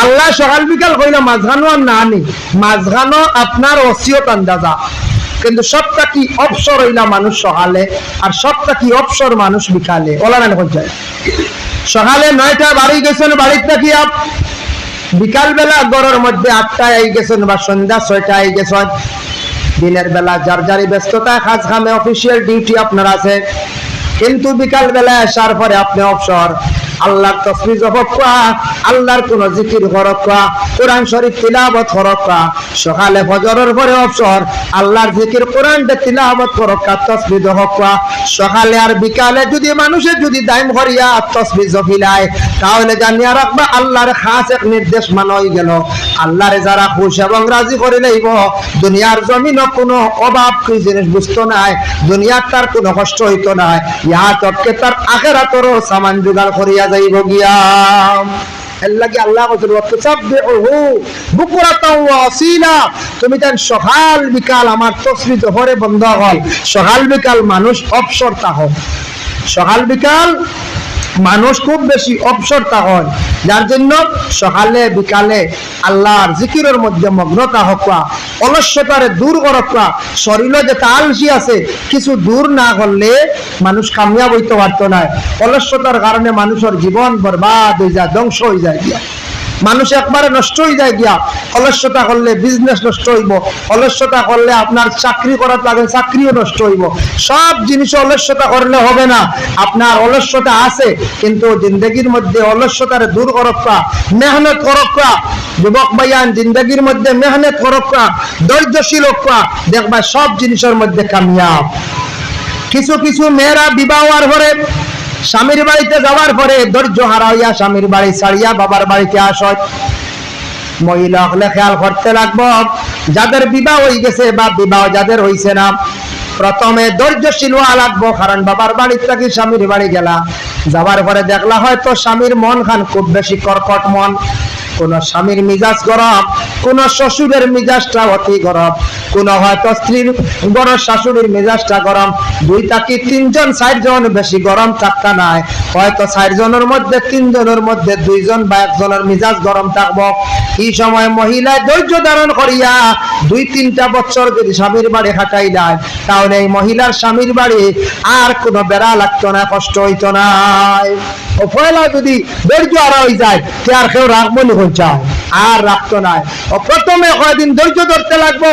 আল্লাহ সকাল বিকাল কইলা মাঝখানো আর না নি, মাঝখানো আপনার ওসিয়ত আন্দাজা, কিন্তু সবটা কি অবসর হইলা মানুষ সকালে, আর সবটা কি অবসর মানুষ বিকালে। ওলা না কোন যায় সকালে 9টা বাড়ি গেছেন, বাড়িতে কি আপ বিকাল বেলা গড়ের মধ্যে 8টায় আই গেছেন বা সন্ধ্যা 6টায় আই গেছেন। দিনের বেলা যার যারি ব্যস্ততায় কাজ কামে অফিসিয়াল ডিউটি আপনার আছে, কিন্তু বিকাল বেলায় আসার পরে আপনি অবসর আল্লাহর তাসবিহ জপ করা, আল্লাহর কোন জিকির করক করা, কোরআন শরীফ তিলাওয়াত করক করা। সকালে ফজরের পরে অবসর আল্লাহর জিকির কোরআন তিলাওয়াত করক করা, তাসবিহ জপ করা। সকালে আর বিকালে যদি মানুষের যদি দাইম করিয়া তাসবিহ জপিলায়, তাহলে জানিয়া রাখবা আল্লাহর খাস এক নির্দেশ মানা হয়ে গেল। আল্লাহরে যারা খুশ এবং রাজি করে লইব, দুনিয়ার জমিন কোনো অভাব কি জিনিস বুঝতো নাই, দুনিয়ার তার কোনো কষ্ট হইতো না, ইহা তককে তার আখিরাতেরও সামান জোগাড় করিয়া যাইব গিয়া। এল্লাকি আল্লাহ কইছে ওয়াতাসাব্বিহু বুকরাতাও ওয়া আসীলা, তুমি তান সকাল বিকাল আমার তাসবিহ জপরে বন্ধ হল। সকাল বিকাল মানুষ অবসর তাহন, সকাল বিকাল মানুষ খুব বেশি অবসর তাহন, যার জন্য সকালে বিকালে আল্লাহর জিকিরের মধ্যে মগ্নতা হকা, অলস্যতারে দূর করকা। শরীরে যে আলসি আছে কিছু দূর না করলে মানুষ কামিয়াব হইতে পারতো না। অলস্যতার কারণে মানুষের জীবন বরবাদ হয়ে যায়, ধ্বংস হয়ে যায় গিয়া, মানুষ একবারে নষ্ট হয়ে যায় গিয়া। অলস্যতা করলে বিজনেস নষ্ট হইব, অলস্যতা করলে আপনার চাকরি করার লাগে চাকরিও নষ্ট হইব। সব জিনিস অলস্যতা করলে হবে না। আপনার অলস্যতা আছে, কিন্তু জিন্দগির মধ্যে অলস্যতার দূর করক্কা, মেহনত করক্কা। যুবক ভাইয়ান, জিন্দগির মধ্যে মেহনত করক্কা, ধৈর্যশীল হক্কা, দেখবা সব জিনিসের মধ্যে কামিয়াব। কিছু কিছু মেয়েরা বিবাহ হওয়ার পরে স্বামীর বাড়িতে যাওয়ার পরে ধৈর্য হারাইয়া স্বামীর বাড়ি ছাড়িয়া বাবার বাড়িতে আসয়। মহিলা হলে খেয়াল করতে লাগবো, যাদের বিবাহ হয়ে গেছে বা বিবাহ যাদের হইছে না, প্রথমে ধৈর্যশীল হওয়া লাগবো। কারণ বাবার বাড়ি থেকে স্বামীর বাড়ি গেলা, যাওয়ার পরে দেখলা হয়তো স্বামীর মন খান খুব বেশি কর্কট মন, কোন স্বামীর মিজাজ গরম, কোন শ্বশুরের মিজাজটা অতি গরম, কোন হয়তো স্ত্রীর বড় শাশুড়ির মেজাজটা গরম। 2 থেকে 3 জন 4 জন বেশি গরম থাকতা নাই, হয়তো 4 জনের মধ্যে 3 জনের মধ্যে 2 জন বা 1 জনের মিজাজ গরম থাকবো। এই সময় মহিলায় ধৈর্য ধারণ করিয়া 2-3টা বছর যদি স্বামীর বাড়ি খাটাই দেয়, তাহলে এই মহিলার স্বামীর বাড়ি আর কোনো বেড়া লাগতো না, কষ্ট হইতো না। ও পয়লা যদি ধৈর্য হারা হয়ে যায়, তে আর কেউ রাখবো নি চায়, আর রাখতো না। ও প্রথমে কয়েকদিন ধৈর্য ধরতে লাগবো।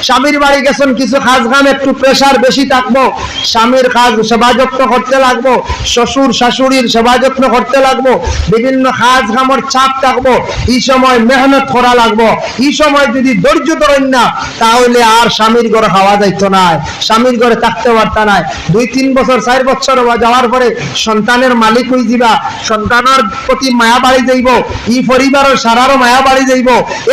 স্বামীর বাড়ি গেছেন, কিছু কাজ কাম একটু প্রেশার বেশি থাকবো, স্বামীর কাজ সেবা যত্ন করতে লাগবো, শ্বশুর শাশুড়ির সেবা যত্ন করতে লাগবো, বিভিন্ন কাজ কামর চাপ থাকবো। এই সময় মেহনত করা লাগবো। এই সময় যদি ধৈর্য ধরেন না, তাহলে আর স্বামীর ঘরে খাওয়া যাইতো না, স্বামীর ঘরে থাকতে পারতা না। 2-3 বছর 4 বছর যাওয়ার পরে সন্তানের মালিক হয়ে যাবা, সন্তানের প্রতি মায়া বাড়ি যাইব, এই পরিবারের সারারও মায়া বাড়ি যাইব।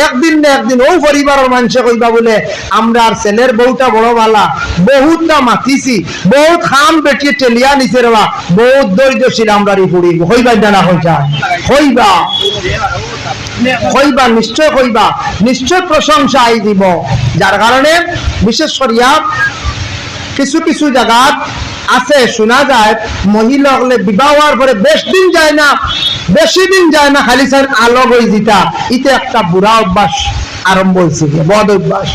একদিন না একদিন ওই পরিবারের মানুষে কইবা বলে আমরা আর ছেলের বউটা বড় বালা, বহুতটা মাতিছি, বহুত খাম বেটিয়ে টেলিয়া নিচে রেবা, বহুত ধৈর্যশীল আমরা রিপুড়ি হইবা জানা হইতা হইবা হইবা নিশ্চয় হইবা, নিশ্চয় প্রশংসা আই দিব। যার কারণে বিশেষ করিয়া কিছু কিছু জায়গা আছে শোনা যায়, মহিলা হলে বিবাহ হওয়ার পরে বেশি দিন যায় না খালি স্যার আলো বই দিতা, ইতে একটা বুড়া অভ্যাস আরম্ভ হয়েছে, বদ অভ্যাস।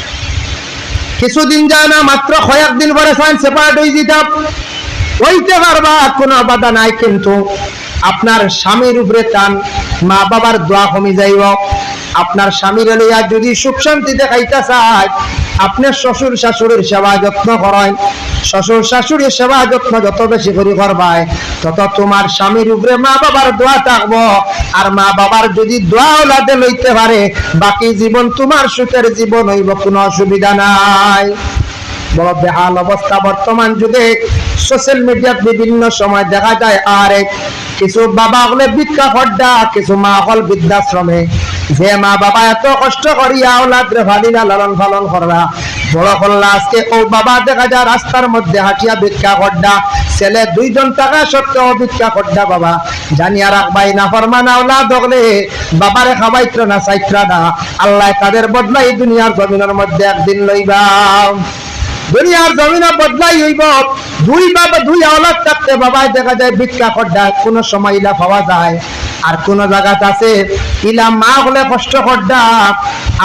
কিছুদিন যায় না, মাত্র কয়েকদিন পরে সাইন সেপারেট হয়ে দিতাম, হইতে পারবা, কোনো বাধা নাই। কিন্তু আপনার স্বামীর উপরে টান, মা বাবার দোয়া কমে যাইব। আপনার স্বামীর লইয়া যদি সুখ শান্তিতে খাইতে চায়, আপনার শ্বশুর শাশুড়ির সেবা যত্ন করেন। শ্বশুর শাশুড়ির সেবা যত্ন যত বেশি করে করবাই, তত তোমার স্বামীর উপরে মা বাবার দোয়া থাকবো। আর মা বাবার যদি দোয়া ওলাদে লইতে পারে, বাকি জীবন তোমার সুখের জীবন হইব, কোনো অসুবিধা নাই। বড় বেহাল অবস্থা বর্তমান যুগে সোশ্যাল মিডিয়াত বিভিন্ন সময় দেখা যায়। আর কিছু বাবা হলে ভিক্ষা খড্ডা, কিছু মা হল বৃদ্ধাশ্রমে। যে মা বাবা এত কষ্ট করিয়া ওলাদরে ভালিনা লালন পালন করা বড় করলা, আজকে ও বাবা দেখা যায় রাস্তার মধ্যে হাঁটিয়া ভিক্ষা খড্ডা। ছেলে 2 জন টাকা সত্ত্বেও ভিক্ষা করডা বাবা জানিয়া রাখবাই না ফরমান আওলাদ হলে বাবারে খাওয়াইত্র না চাইত্রা না আল্লাহ তাদের বদলাই দুনিয়ার জমিনের মধ্যে একদিন লইবা দুনিয়ার জমিনে বদলাই হইব 2 বাবা 2 আওলাদ থাকতে বাবাই দেখা যায় ভিক্ষা করডা কোন সময় ইলা পাওয়া যায় আর কোন জায়গাতে আছে ইলা মা হলে কষ্ট করডা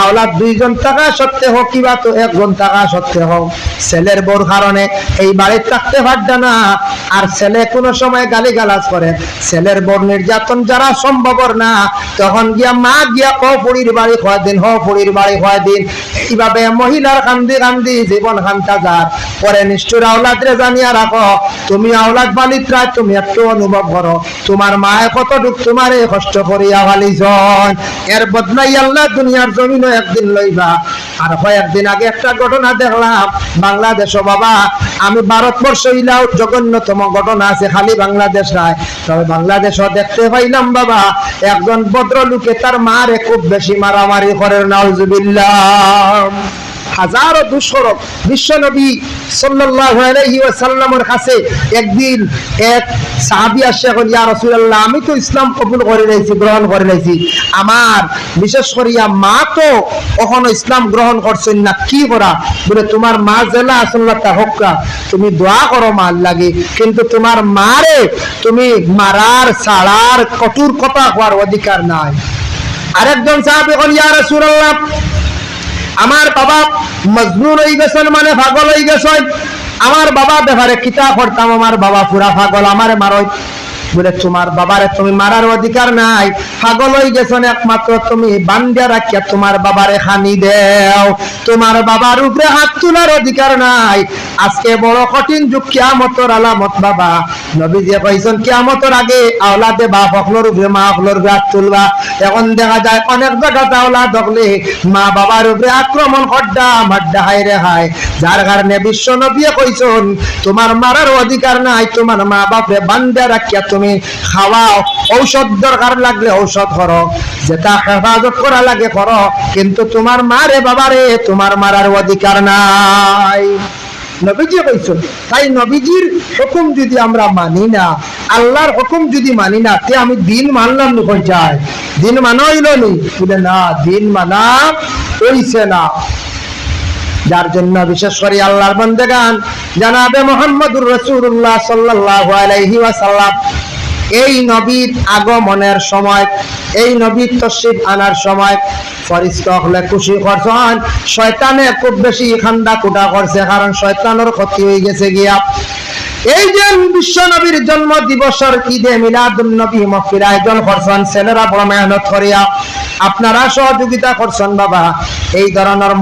আওলাদ 2 জন টাকা সত্ত্বে হোক কিবা তো 1 জন টাকা সত্ত্বে হোক ছেলের বড় কারণে এই বাড়ি থাকতে পারডা না আর ছেলে কোন সময় গালিগালাজ করে ছেলের বড় নির্যাতন যারা সম্ভব না তখন গিয়া মা গিয়া ও পুরীর বাড়ি খোয়া দিন হো পুরীর বাড়ি খোয়া দিন এইভাবে মহিলার কান্দি কান্দি জীবন খান্তা যার পরে নিষ্ঠুর আওলাদরে জানিয়া রাখো তুমি আওলাদ বালিত্রা তুমি একটু অনুভব করো তোমার মায়ে কত দুঃখ তোমারে কষ্ট করিয়া ভালিজন এর বদলাই আল্লাহ দুনিয়ার জমিনে একদিন লইবা আর কয়েকদিন আগে একটা ঘটনা দেখলাম বাংলাদেশও বাবা আমি ভারতবর্ষ ইলাও জঘন্যতম ঘটনা আছে খালি বাংলাদেশ নয় তবে বাংলাদেশও দেখতে পাইলাম বাবা একজন ভদ্রলোকে তার মারে খুব বেশি মারামারি করে নাউজুবিল্লাহ হাজারো দুঃসরব বিশ্বনবী সাল্লাল্লাহু আলাইহি ওয়াসাল্লামের কাছে একদিন এক সাহাবী আসে কই ইয়া রাসূলুল্লাহ আমি তো ইসলাম কবুল করে নিয়েছি গ্রহণ করে নিয়েছি আমার বিশেষ করিয়া মা তো কখনো ইসলাম গ্রহণ করছেন না কি করা বলে তোমার মা জেলা আসল্লাহ তাহক্কা তুমি দোয়া করো মা লাগে কিন্তু তোমার মারে তুমি মারার ছাড়ার কঠোর কথা হওয়ার অধিকার নাই আরেকজন সাহাবী কই ইয়া রাসূলুল্লাহ আমার বাবা মজনুন হয়ে গেছেন মানে পাগল হয়ে গেছেন আমার বাবা ব্যাপারে কিতা করতাম আমার বাবা পুরা পাগল আমারে মারই বলে তোমার বাবারে তুমি মারার অধিকার নাই পাগল হয়ে গেছেন একমাত্র তুমি বান্দিয়া রাখিয়া তোমার বাবারে খানি দেও তোমার বাবার উপরে হাত তোলার অধিকার নাই আজকে বড় কঠিন যুগ কিয়ামতের আলামত বাবা নবীজি কইছেন কিয়ামতের আগে আওলাদে বাপ হকলর উপরে মা হকলর হাত তুলবা এখন দেখা যায় অনেক জায়গাতে আওলাদ হকলে মা বাবার উপরে আক্রমণ করডা মাড্ডা হায় রে হায় যার কারণে বিশ্ব নবী কইছেন তোমার মারার অধিকার নাই তোমার মা বাপরে বান্দিয়া রাখিয়া তুমি খাওয়াও ঔষধ দরকার লাগলে ঔষধ করো যেটা হেফাজত করা লাগে করো কিন্তু তোমার মারে বাবারে তোমার মারার অধিকার নাই নবীজি কইছেন তাই নবীজির হুকুম যদি আমরা মানি না আল্লাহর হুকুম যদি মানি না তে আমি দিন মানলাম না কই যায় দিন মানা হইল নি বলে না দিন মানা হইছে না যার জন্য বিশেষ করে আল্লাহর বান্দাগান জনাবে মুহাম্মদুর রাসূলুল্লাহ সাল্লাল্লাহু আলাইহি ওয়াসাল্লাম এই নবীর আগমনের সময় এই নবীর তশরিফ আনার সময় ফেরেশতা হলে খুশি করছেন শয়তানে খুব বেশি খান্দা কুটা করছে কারণ শয়তানের ক্ষতি হয়ে গেছে গিয়া এই যে বিশ্ব নবীর জন্ম দিবসের ঈদে মিলাদুন নবী মাহফিল আয়োজন করছেন ছেলেরা বড় মেহনত করিয়া আপনারা সহযোগিতা করছেন বাবা এই ধরনের